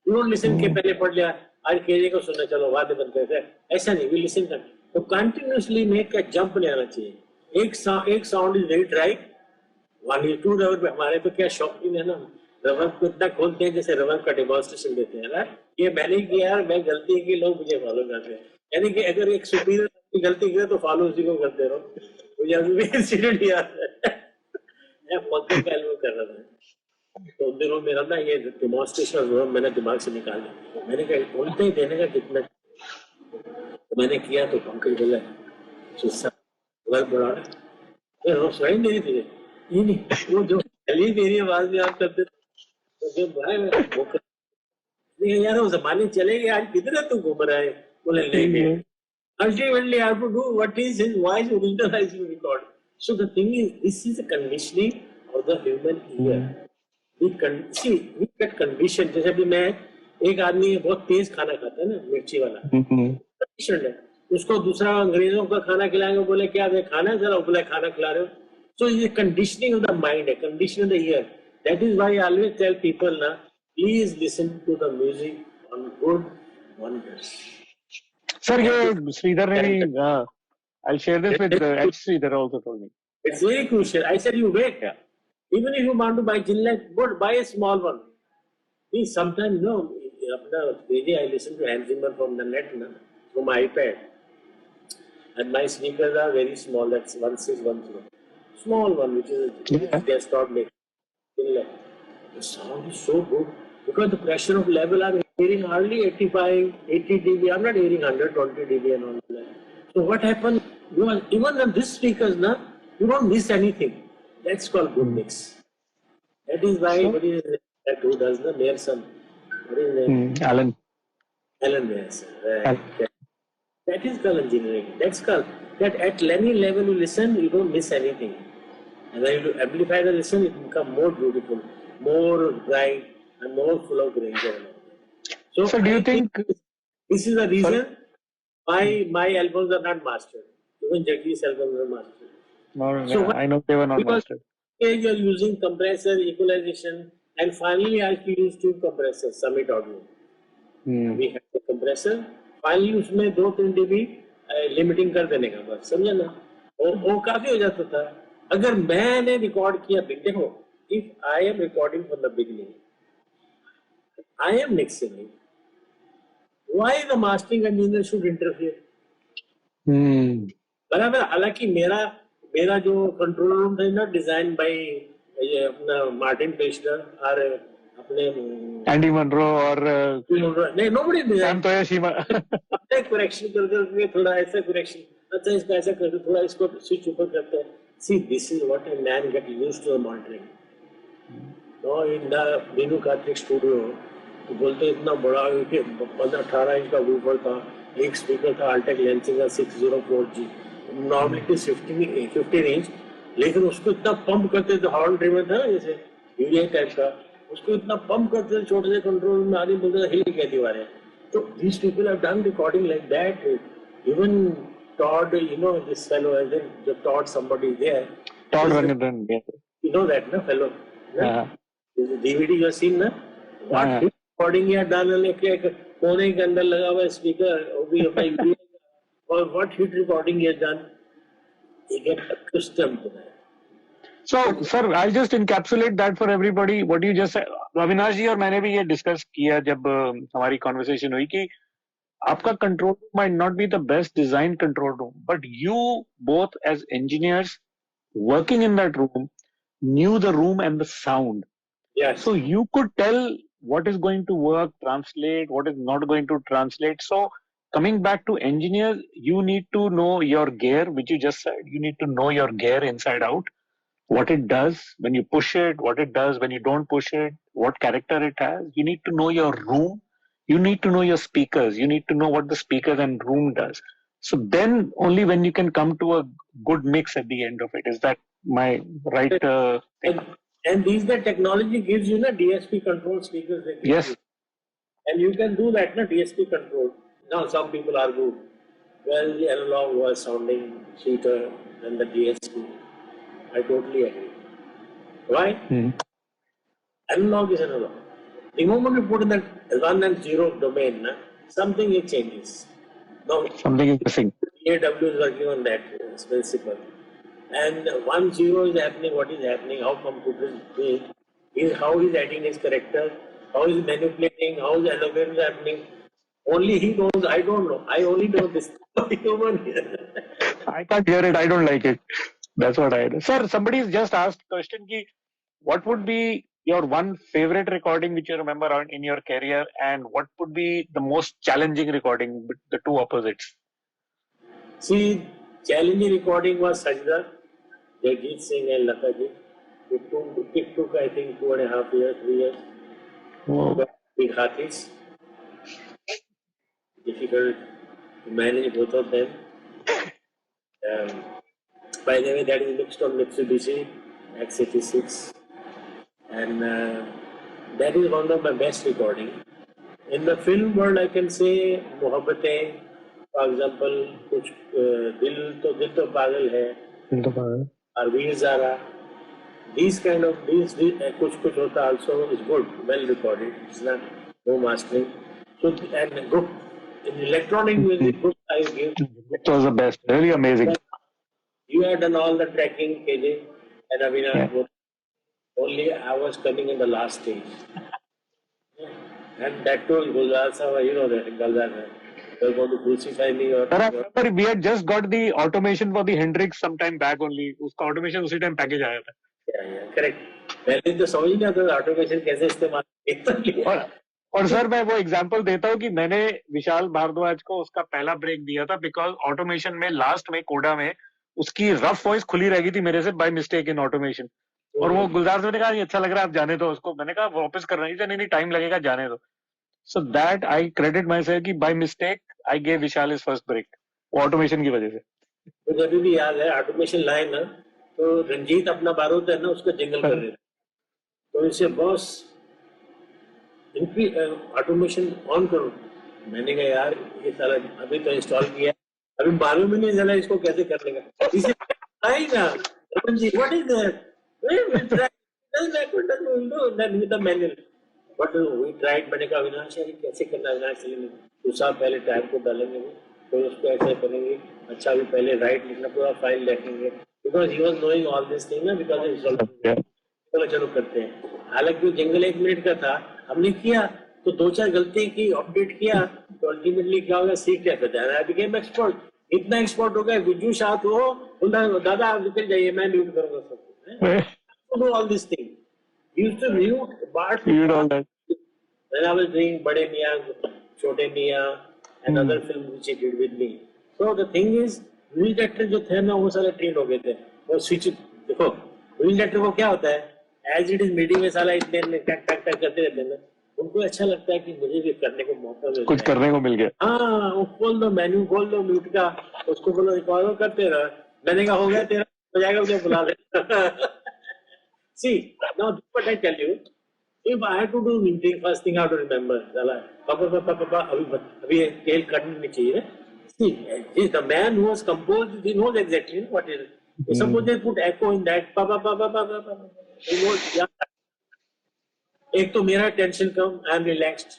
You don't listen के पहले पढ़ लिया, आज KJ को सुनना, चलो वाद्य बंद करते, ऐसा नहीं. We listen कर, तो continuously make a jump नहीं आना चाहिए. एक sound is very dry, 1 is 2 reverb. हमारे तो क्या शौकीन है ना, reverb को इतना खोलते हैं जैसे reverb का demonstration देते हैं ना. ये मैंने किया यार, मैं गलती की लोग मुझे फॉलो करते हैं, यानी कि अगर एक सुपीरियर की गलती करे तो फॉलो उसी को करते रहो. मुझे अभी भी इंसिडेंट याद है, मैं पंखे का एल्बम कर रहा था, तो उन दिनों मेरा ना ये डेमोन्स्ट्रेशन मैंने दिमाग से निकाल दिया. मैंने कहा बोलते ही देने का कितना, तो मैंने किया तो पंकज बोला बड़ा सुनाई नहीं थी, ये नहीं, वो जो पहली मेरी आवाज में आप करते तो भाई यार वो जमाने चले गए, आज किधर तू घूम रहा है. बोले नहीं, ultimately I have to do what is his voice original to record. So the thing is, this is a conditioning of the human ear. We get conditioned. जैसे भी मैं, एक आदमी बहुत तेज खाना खाता है ना, मिर्ची वाला, conditioned है, उसको दूसरा अंग्रेजों का खाना खिलाएंगे, बोले क्या वे खाना है, जरा बोले खाना खिला रहे हो. So it's a conditioning of the mind, a conditioning of the ear. That is why I always tell people na, please listen to the music on good wonders. Sir, Sridhar ne, I'll share this with H. Sridhar also told me. It's very crucial. I said you wait. Even if you want to buy Jatin-Lalit, but buy a small one. See, sometimes, I listen to Hans Zimmer from the net, from my iPad. And my speakers are very small, that's 1610. Small one, which is desktop made. The sound is so good. Because the pressure of level, I'm hearing hardly 85, 80 dB. I'm not hearing 120 dB and all that. So what happens, even on this speakers, you don't miss anything. That's called good mix. That is why, what is that who does the Mayor's son? What is his name? Alan. Alan Mayor's son. Right. That is called engineering. That's called that at any level you listen, you don't miss anything. And when you amplify the listen, it becomes more beautiful, more bright, and more full of grandeur. So So do you I think think? this is the Sorry. reason why my albums are not mastered. Even Jackie's albums are mastered. No, So yeah, I know they were not because mastered. you are using compressor, equalization, and finally I use two compressors, Summit Audio. We have the compressor. Finally उसमें 2-3 dB limiting कर देने का बस समझे ना वो काफी हो जाता था अगर मैंने रिकॉर्ड किया देखो if I am recording from the beginning I am mixing why the mastering engineer should interfere बराबर हालांकि मेरा मेरा जो कंट्रोल रूम था ना डिजाइन बाय ये अपना मार्टिन पेस्टर और अपने एंडी मनरो और नहीं नोबडी सैम तोयोशीमा अपने करेक्शन करके थोड़ा ऐसा करेक्शन अच्छा इसको ऐसा करके थोड़ा इसको स्विच ऊपर करते हैं see this is what a main get used to monitoring no in the Meenu Kartik studio तो बोलते इतना बड़ा 15-18 इंच का वूफर था एक स्पीकर था अल्टेक लेंसिंग का 604G नॉर्मली 15 इंच लेकिन उसको इतना पंप करते थे हॉर्न ड्रिवन था जैसे यूरिया टाइप का उसको इतना पंप करते थे छोटे से कंट्रोल में आदमी बोलते थे हिल गया दीवारें so these people have done recording like that. Even Todd, you know, this fellow, I think the Todd somebody there. Todd Rangandran, yes. You know that, no, fellow? Yeah. There's a DVD you have seen, no? What hit recording he had done, like कोने के अंदर लगा हुआ speaker, वो भी अपना or what hit recording he has done, he get accustomed to that. So, sir, I'll just encapsulate that for everybody. What you just said, Avinash जी और मैंने भी ये डिस्कस किया जब हमारी कॉन्वर्सेशन हुई कि आपका control room might not be the best designed control room, but you both as engineers working in that room knew the room and the sound. Yes. So you could tell what is going to work, translate, what is not going to translate. So coming back to engineers, you need to know your gear, which you just said. You need to know your gear inside out. What it does when you push it, what it does when you don't push it, what character it has. You need to know your room. You need to know your speakers. You need to know what the speakers and room does. So then only when you can come to a good mix at the end of it. Is that my right thing? And these the technology gives you na DSP control speakers. They give Yes. you. And you can do that na DSP control. Now some people argue, well, the analog was sounding sweeter than the DSP. I totally agree. Why? Analog is analog. The moment you put in that 1 and 0 domain, na, something it changes. Now, Something is missing. DAW is working on that principle. And 1-0 is happening, what is happening, how computer is doing, how he's adding his character, how he's manipulating, how his algorithm is happening. Only he knows, I don't know. I only know this. Human. I can't hear it. I don't like it. That's what I do. Sir, somebody's just asked question ki, what would be your one favorite recording which you remember in your career, and what would be the most challenging recording, the two opposites? See, challenging recording was Sajda, Jatin-Lalit and Lata ji. It took, I think, 2.5 years, 3 years. Oh. Big artists. Difficult to manage both of them. By the way, that is mixed on Mitsubishi X86. And that is one of my best recording. In the film world, I can say Mohabbatein, for example, कुछ दिल तो पागल है, और Veer Zaara. These kind of कुछ होता also is good, well recorded. It's not no mastering. So and group in electronic music group I give. It was the best, really amazing. You had done all the tracking, KJ, and Avinash both. Only I was coming in the last stage. And that too, Gulzar Sahab, you know that, Gulzar Sahab. They were going to crucify me. Or, But I remember we had just got the automation for the Hendrix some time back only. उसका automation उसी time package आया था. yeah, correct. पहले तो समझ नहीं आता automation कैसे इस्तेमाल और सर मैं वो एग्जांपल देता हूँ कि मैंने विशाल भारद्वाज को उसका पहला ब्रेक दिया था बिकॉज ऑटोमेशन में लास्ट में कोडा में उसकी रफ वॉइस खुली रह गई थी मेरे से बाय मिस्टेक इन ऑटोमेशन और वो गुलजार ने कहा ये अच्छा लग रहा है आप जाने दो उसको मैंने कहा वापस कर रही थी नहीं टाइम लगेगा जाने दो So that I credit myself कि by mistake I gave Vishal his first break. वो automation की वजह से. मुझे अभी भी याद है ऑटोमेशन लाइन ना, तो रंजीत अपना बारूद है ना उसका जिंगल कर रहे थे, तो इसे बॉस ऑटोमेशन ऑन करो। मैंने कहा यार ये साला अभी तो इंस्टॉल किया है, अभी मालूम ही नहीं चला इसको कैसे करने का। इसे आई ना Ranjit, what is that, manual but we tried. मैंने कहा अविनाश यार कैसे करना है, अविनाश चलेंगे तो साहब पहले टाइप को डालेंगे तो उसको ऐसे करेंगे, अच्छा अभी पहले राइट लिखना पूरा फाइल लिखेंगे, because he was knowing all this thing ना, बिकॉज चलो करते हैं। हालांकि जंगल 1 मिनट का था, हमने किया तो 2-4 गलती की, अपडेट किया तो अल्टीमेटली क्या होगा, सीख गया था, आई बिकेम एक्सपर्ट। इतना एक्सपर्ट हो गया विजू शाह तो बोला दादा आप निकल जाइए मैं म्यूट करूंगा सब, do all this thing, used to mute बात। When I was doing Bade Miyan, Chhote Miyan and other films which he did with me. So the thing is, music director जो थे ना वो सारे ट्रेन हो गए थे। वो स्विच देखो, म्यूजिक डायरेक्टर को क्या होता है, एज इट इज मीटिंग में साला इतने टक टक टक करते रहते हैं ना, उनको अच्छा लगता है कि मुझे भी करने को मौका मिल कुछ करने को मिल गया। हाँ, वो खोल दो मेन्यू, खोल दो म्यूट का, उसको बोलो रिकॉर्ड करते रहो। मैंने कहा हो गया तेरा, हो जाएगा मुझे बुला ले। See, now what I tell you, if I had to do meeting, first thing I have to remember, अभी tail cut नहीं चाहिए। See, he's the man who was composed, he knows exactly what is it. Suppose they put echo in that, he knows, yeah. एक तो मेरा tension come, I am relaxed,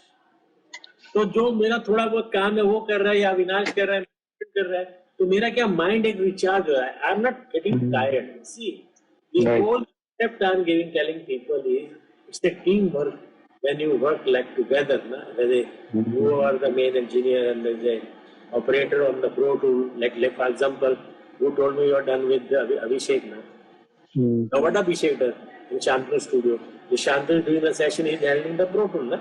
तो जो मेरा थोड़ा बहुत काम है वो कर रहा है या अविनाश कर रहा है, कर रहा है, तो मेरा क्या माइंड एक रिचार्ज हो रहा है, I am not getting tired. See the whole concept I am giving, telling people is it's a teamwork when you work like together. Na? You are the main engineer and there's a operator on the pro tool. Like for example, you told me you are done with Abhishek. Na? Now what Abhishek does in Shantanu studio? The Shantanu doing the session is handling the pro tool. Na?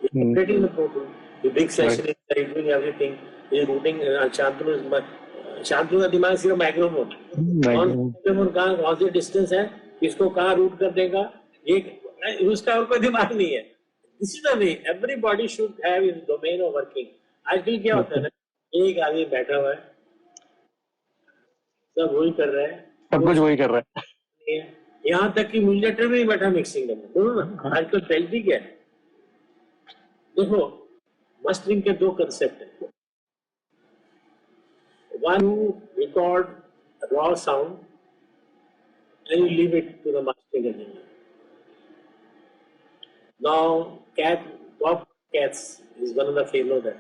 He is operating the pro tool. The big session is doing everything. He is routing. Shantanu का दिमाग सिर्फ microphone, कौन सी distance है, किसको कहाँ root कर देगा, ये उसका और कोई दिमाग नहीं है। This is the way everybody should have his domain of working. आजकल क्या होता है ना, एक आदमी बैठा हुआ है, सब वही कर रहा है, सब कुछ वही कर रहा है, यहाँ तक कि म्यूजिक में बैठा मिक्सिंग करना, बोलो ना आजकल पेल्टी क्या है। देखो मास्टरिंग के 2 कंसेप्ट है, one who record raw sound and you leave it to the mastering engineer. Now, Bob Katz is one of the fellow that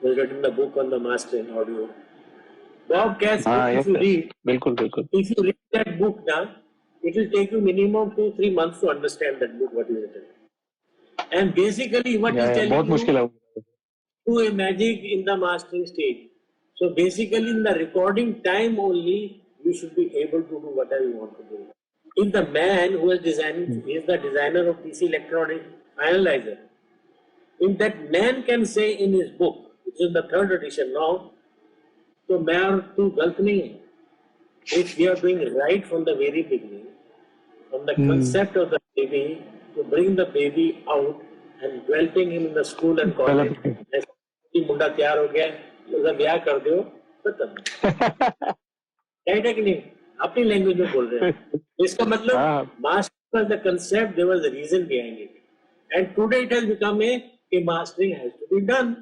has written the book on the mastering audio. Bob Katz, if you read that book now, it will take you minimum 2-3 months to understand that book, what is written. And basically, what is telling you do a magic in the mastering stage. So basically, in the recording time only, you should be able to do whatever you want to do. If the man who is designing, he is the designer of PC electronic analyzer, if that man can say in his book, which is the 3rd edition now, तो मैं और तू गलत नहीं है. If we are doing right from the very beginning, from the concept of the baby, to bring the baby out and developing him in the school and college, मुंडा तैयार हो गया, उसका ब्याह कर दो, खत्म. राइट है कि नहीं? अपनी लैंग्वेज में बोल रहे हैं. इसका मतलब master was the concept, there was a reason behind it, and today it has become a mastering has to be done.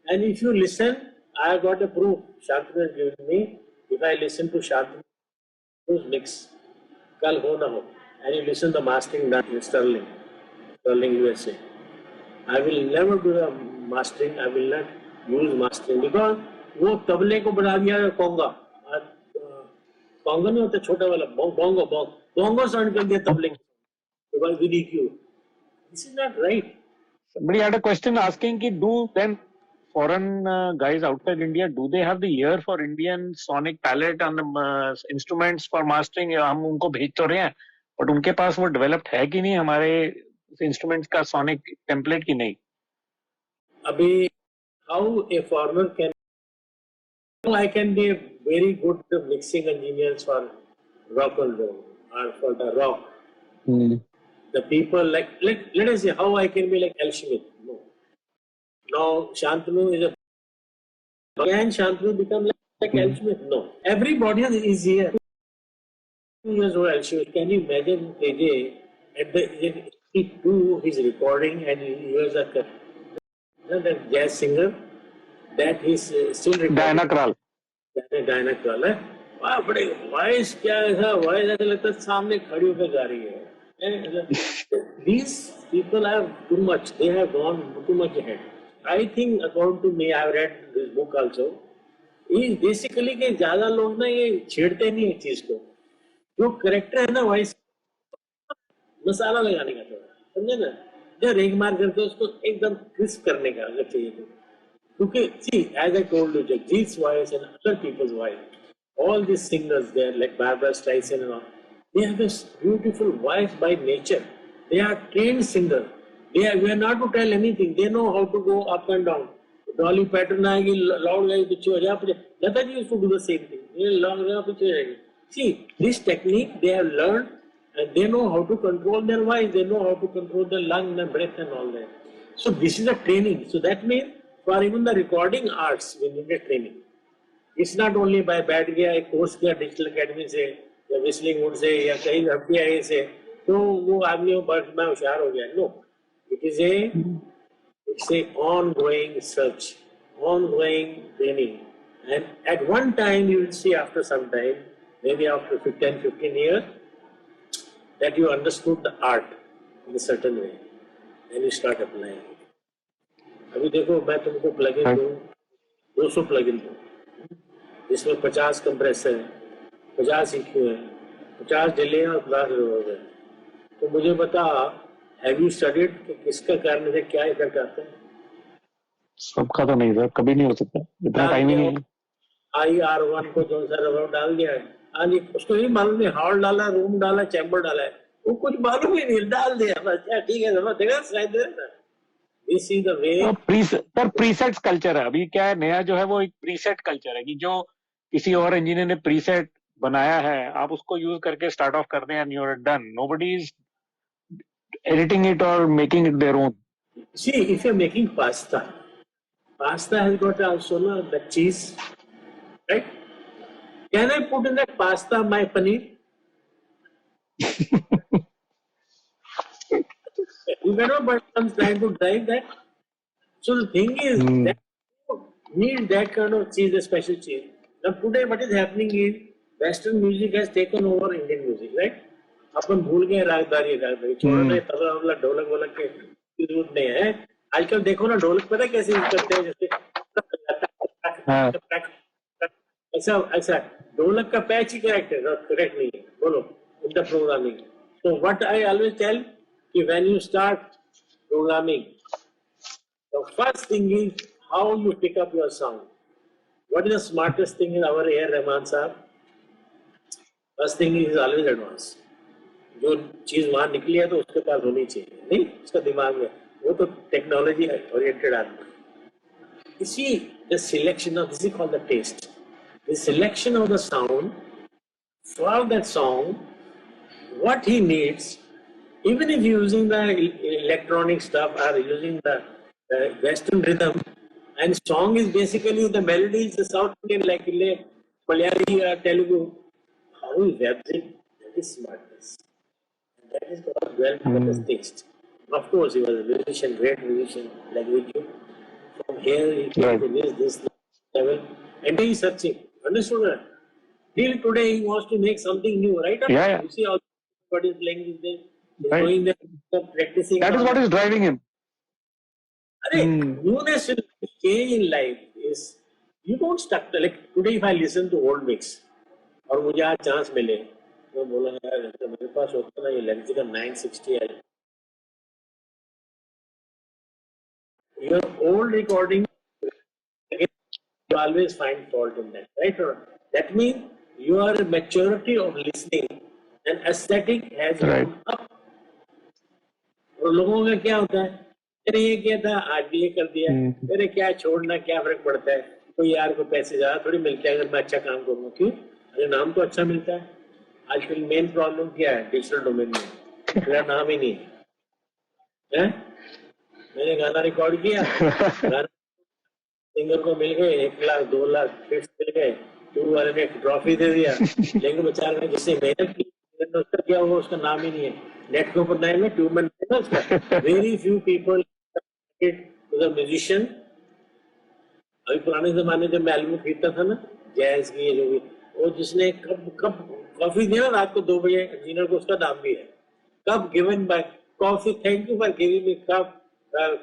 And if you listen, I have got a proof. Shantanu has given me. If I listen to Shantanu's mix, kal ho na ho, and you listen to the mastering done in Sterling, USA, I will never do the mastering. I will not use mastering because वो तबले को बना दिया कोंगा. कोंगा नहीं होता छोटा वाला, bongo sound कर दिया तबले because with EQ. This is not right. Somebody had a question asking कि do then foreign guys outside India, do they have the ear for Indian sonic palette and the instruments for mastering? हम उनको भेज तो रहे हैं, but उनके पास वो developed है कि नहीं हमारे instruments का sonic template की नहीं? अभी how a foreigner can, I can be a very good mixing engineers for rock and roll or for the rock. The people like let us say how I can be like L. Schmidt. No. Now Shantanu is a. Can Shantanu become like Elshmith? No. Everybody is here. 2 years old Elshmith. Can you imagine AJ at the age 82 he's recording and he was that jazz singer that he's still recording. Diana Krall. Diana crawl है वाह बड़े voice क्या है voice ऐसा लगता है सामने खड़ी होकर गा रही है these people have too much they have gone too much ahead I think according to me I have read this book also is basically कि ज्यादा लोग ना ये छेड़ते नहीं है चीज को जो करेक्टर है ना वॉइस मसाला लगाने का थोड़ा समझे ना जो रेग मार करते उसको एकदम क्रिस्प करने का अगर चाहिए तो क्योंकि see as I told you Jagjeet's voice and other people's voice all these singers there like Barbara Streisand and all they have this beautiful voice by nature they are trained singers we are not to tell anything they know how to go up and down Dolly Parton आएगी loud गाएगी पीछे हो जाए Lata ji used to do the same thing long पीछे हो जाएगी see this technique they have learned and they know how to control their voice they know how to control their lung and breath and all that so this is a training so that means for even the recording arts we need a training it's not only by बैठ गया एक course किया digital academy से या whistling would say या कहीं FBI से तो वो आदमी बस में होशियार हो गया no it's a ongoing search ongoing training and at one time you will see after some time maybe after 10-15 years that you understood the art in a certain way and you start applying it अभी देखो मैं तुमको plugin दूं 200 plugin दूं इसमें 50 compressor है 50 EQ है 50 delay और 50 रिवर्ब है तो मुझे बता हैव यू स्टडीड कि किसका कारण से क्या इफेक्ट आता है सबका तो नहीं सर कभी नहीं हो सकता इतना टाइम ही नहीं है IR1 को जो सा रिवर्ब डाल दिया है आज उसको नहीं मालूम है हॉल डाला रूम डाला चैम्बर डाला है वो कुछ मालूम ही नहीं डाल दिया बस क्या ठीक है समझ देखा शायद This is the way. पर प्रीसेट्स कल्चर है अभी क्या है नया जो है वो एक प्रीसेट कल्चर है कि जो किसी और इंजीनियर ने प्रीसेट बनाया है आप उसको यूज करके स्टार्ट ऑफ कर दें and you are done nobody is editing it और making it their own See, if you're making pasta has got also the cheese, right? Can I put in that pasta my paneer? You know, but I'm trying to drive that. So the thing is, that you need that kind of cheese, a special cheese. Now today, what is happening is Western music has taken over Indian music, right? अपन भूल गए रागदारी छोड़ना तबला वबला ढोलक वोलक के जरूरत नहीं है आजकल देखो ना ढोलक पता कैसे यूज करते हैं जैसे ऐसा ऐसा ढोलक का पैच ही करेक्ट नहीं है बोलो in the programming so what I always tell when you start programming the first thing is how you pick up your sound what is the smartest thing in our ear Rahman sahab first thing is always advance जो चीज वहां निकली है तो उसके पास होनी चाहिए नहीं उसका दिमाग में वो तो टेक्नोलॉजी ओरिएंटेड आदमी इसी the selection of this is called the test the selection of the sound for that song what he needs even if you're using the electronic stuff or using the western rhythm and song is basically the melody is the South Indian like Malayali or Telugu how is that is smartness that is got well with his taste. Of course, he was a musician, great musician, like Viju. From here, he came to this level, and he is searching. Understood that? Till today, he wants to make something new, right? Yeah. You see, all what is playing is there, he's going there, practicing. That is what is driving him. Newness will change in life is you don't stuck to like today. If I listen to old mix, और मुझे आज chance मिले तो बोला यार मेरे पास होता ना ये लेक्सिकन 960 है your old recording you always find fault in that right that means your maturity of listening and aesthetic has gone up और लोगों का क्या होता है अरे ये क्या था आज भी ये कर दिया अरे क्या छोड़ना क्या फर्क पड़ता है कोई यार को पैसे ज्यादा थोड़ी मिलते हैं अगर मैं अच्छा काम करूंगा क्यों अरे नाम तो अच्छा मिलता है आजकल मेन प्रॉब्लम क्या है डिजिटल डोमेन में मेरा नाम ही नहीं है मैंने गाना रिकॉर्ड किया, गाना सिंगर को मिल गए 1 लाख 2 लाख हिट्स मिल गए, टूर वाले ने ट्रॉफी दे दिया, लेकिन बेचारे ने जिसने मेहनत की उसका क्या हुआ, उसका नाम ही नहीं है। नेट के ऊपर नाम है, ट्यूब में नहीं है उसका। Very few people to the musician. अभी पुराने जमाने जब मैं एल्बम खरीदता था ना, जैज की जो भी, वो जिसने कब कब कॉफी दिया रात को 2 बजे इंजीनियर को, उसका नाम भी है। कब given by coffee, thank you for giving me cup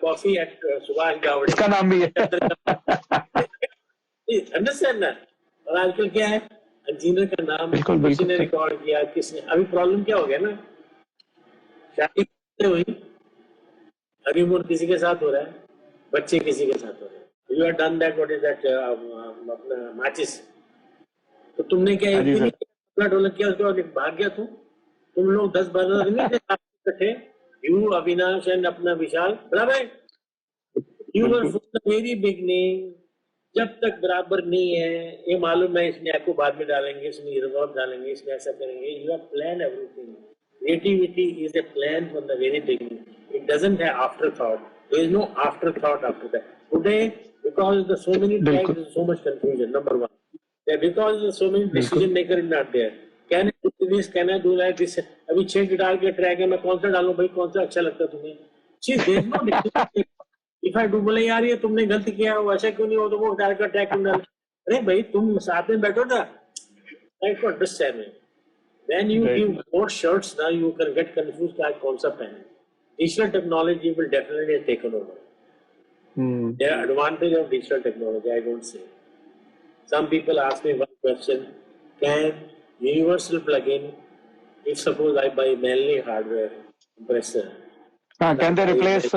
coffee at Subhash Gawde, इसका नाम भी है। अंडरस्टैंड ना। और आजकल क्या है, इंजीनियर का नाम बिल्कुल किसी बिल्कुल ने सर। रिकॉर्ड किया, किसने। अभी प्रॉब्लम क्या हो गया ना, शादी हुई, हनीमून किसी के साथ हो रहा है, बच्चे किसी के साथ हो रहे हैं। You are done that, what is that, अपना माचिस, तो तुमने क्या हाँ एक जी दिन ही सर। अपना ढोलक किया, उसके बाद भाग गया तुम लोग 10-12 आदमी थे इकट्ठे, यू अविनाश एंड अपना विशाल, बराबर। यू वर बिल्कुल फ्रॉम द वेरी बिगनिंग, जब तक बराबर नहीं है, ये मालूम है इसमें आपको बाद में डालेंगे, इसमें रिवर्ब डालेंगे, इसमें ऐसा करेंगे, you have plan everything. Creativity is a plan from the very beginning. It doesn't have afterthought. There is no afterthought after that. Today, because there's so many tracks, बिल्कुल there's so much confusion. Number one, yeah, because there's so many बिल्कुल decision maker is not there. Can I do this? Can I do like this? अभी 6 guitar के track है, मैं कौन सा डालूं भाई, कौन सा अच्छा लगता है तुम्हें? See, there's no decision. If I do, बोले यार ये तुमने गलत किया, वो ऐसा क्यों नहीं हो, तो वो गिटार का ट्रैक क्यों डाल? अरे भाई तुम साथ में बैठो ना, try to understand it. When you right. give more shirts now, you can get confused like कौन सा pen. Digital technology will definitely take over. There are advantage of digital technology, I don't say. Some people ask me one question: can universal plugin, if suppose I buy mainly hardware compressor, and I can they buy replace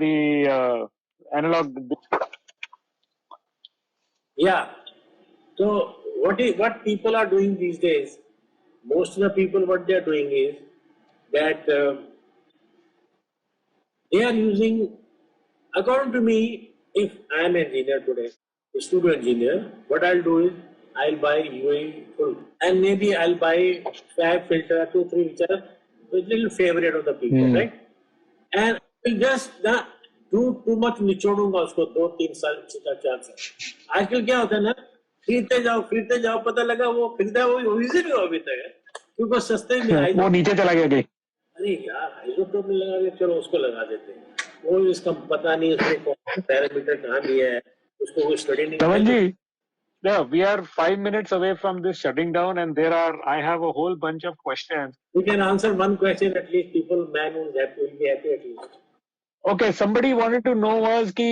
the analogue? yeah. So what people are doing these days? Most of the people, what they are doing is that they are using. According to me, if I am an engineer today, a studio engineer, what I'll do is I'll buy UAE full, and maybe I'll buy fab filter 2-3 which are a little favorite of the people, right? And I'll just not do too much निचोड़ूंगा उसको 2-3 साल 4 साल। आजकल क्या होता है ना, खरीदते जाओ पता लगा वो खरीदा वो इजी नहीं हुआ अभी तक है, क्योंकि वो सस्ते में वो नीचे चला गया कहीं। अरे यार आइसोटोप में लगा के चलो उसको लगा देते हैं, वो इसका पता नहीं उसने कौन पैरामीटर कहाँ दिया है, उसको कोई स्टडी नहीं Daman करता। ji, yeah, we are 5 minutes away from this shutting down, and I have a whole bunch of questions. We can answer one question at least. People, man who is happy will be happy at least. Okay, somebody wanted to know was कि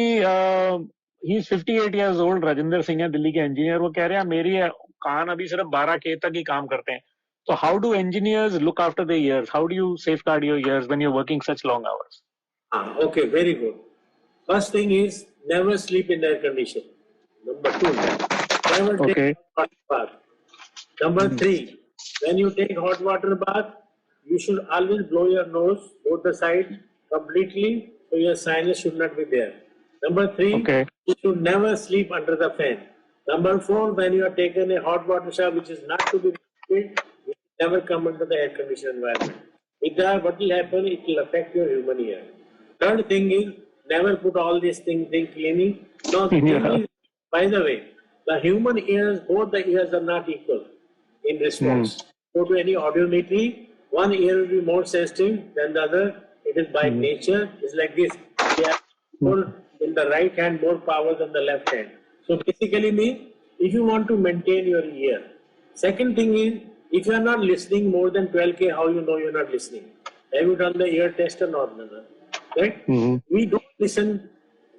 he's 58 years old, Rajendra Singh है, दिल्ली के engineer. वो कह रहे हैं मेरी कान अभी सिर्फ 12K तक ही काम करते हैं. So how do engineers look after their ears? How do you safeguard your ears when you're working such long hours? Okay, very good. First thing is never sleep in air condition. Number 2, never take Okay. hot bath. Number 3, when you take hot water bath, you should always blow your nose, both the sides completely, so your sinus should not be there. Number 3, Okay. you should never sleep under the fan. Number 4, when you are taken a hot water shower, which is not to be repeated, you should never come into the air conditioned environment. With that, what will happen? It will affect your human ear. Third thing is never put all these things in cleaning. No, the thing is, by the way, the human ears, both the ears are not equal in response. Go to any audiometry, one ear will be more sensitive than the other. It is by nature. It's like this. We have more in the right hand more power than the left hand. So basically means if you want to maintain your ear. Second thing is if you are not listening more than 12K, how you know you're not listening? Have you done the ear test or not? Right? We don't listen.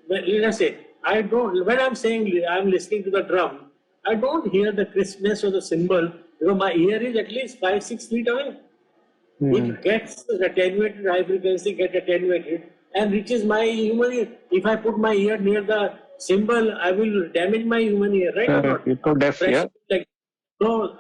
Let us say, I don't, when I'm saying I'm listening to the drum, I don't hear the crispness of the cymbal because my ear is at least 5-6 feet away. It gets attenuated, high frequency get attenuated and reaches my human ear. If I put my ear near the cymbal, I will damage my human ear, right or not? You're so deaf, yeah. So,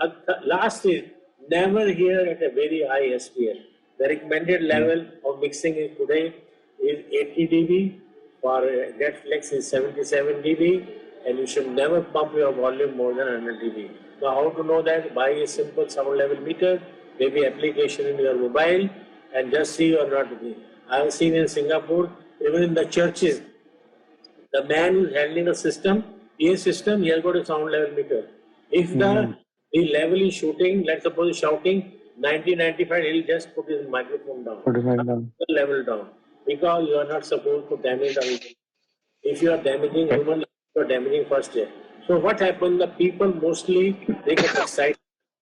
last is never hear at a very high SPL. The recommended level of mixing today is 80 dB. For Netflix is 77 dB, and you should never pump your volume more than 100 dB. Now, how to know that? Buy a simple sound level meter, maybe application in your mobile, and just see or not. I have seen in Singapore, even in the churches, the man who's handling the system, PA system, he has got a sound level meter. If the level is shooting, let's suppose he's shouting 90, 95, he'll just put his microphone down. Put it down. The level down. Because you are not supposed to damage the human. If you are damaging human, you are damaging first year. So what happens, the people mostly, they get excited.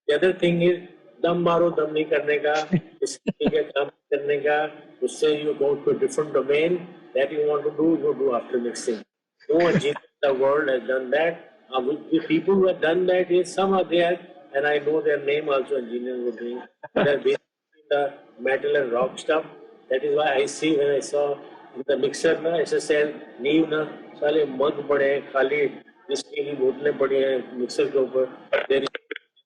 The other thing is, दम मारो दम नहीं करने का, इसके के काम करने का, उससे you go to a different domain that you want to do, you do after mixing. No engineer in the world has done that. The people who have done that is some are there, and I know their name also. Engineers were doing. They are basically the metal and rock stuff. That is why I see when I saw in the mixer ना SSL नींव ना साले मग पड़े हैं खाली जिसकी की बोतलें पड़ी हैं मिक्सर के ऊपर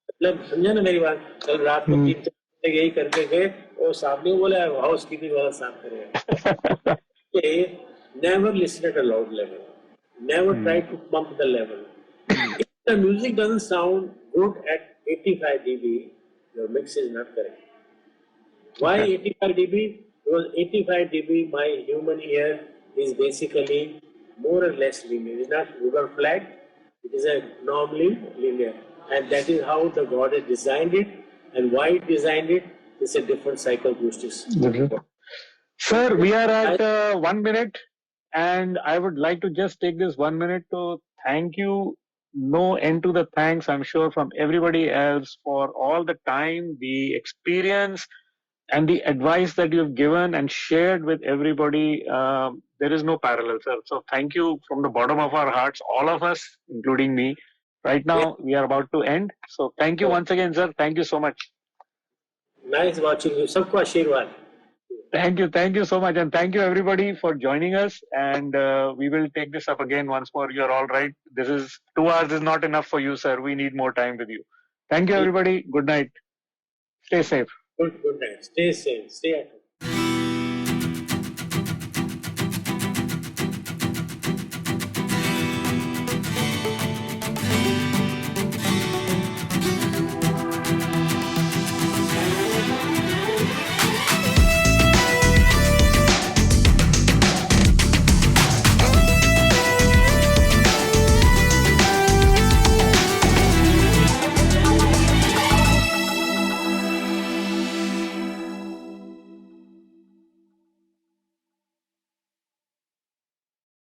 मतलब समझा ना मेरी बात कल रात को 3-4 घंटे यही करके गए और साहब ने बोला हाउस कीपिंग वाला साफ करेगा never listen at a loud level, never try to pump the level. If the music doesn't sound good at 85 dB, your mix is not correct. Why 85 dB? Because 85 dB, my human ear is basically more or less linear. It's not good or flat. It is a normally linear, and that is how the God has designed it. And why it designed it is a different psychoacoustics. Sir, we are at 1 minute, and I would like to just take this 1 minute to thank you. No end to the thanks, I'm sure, from everybody else for all the time, the experience, and the advice that you've given and shared with everybody. There is no parallel, sir. So thank you from the bottom of our hearts, all of us, including me. Right now, we are about to end. So thank you once again, sir. Thank you so much. Nice watching you. Sabko Ashirwad. Thank you so much, and thank you everybody for joining us. And we will take this up again once more. You're all right. This is 2 hours is not enough for you, sir. We need more time with you. Thank you, everybody. Good night. Stay safe. Good night. Stay safe. Stay at home.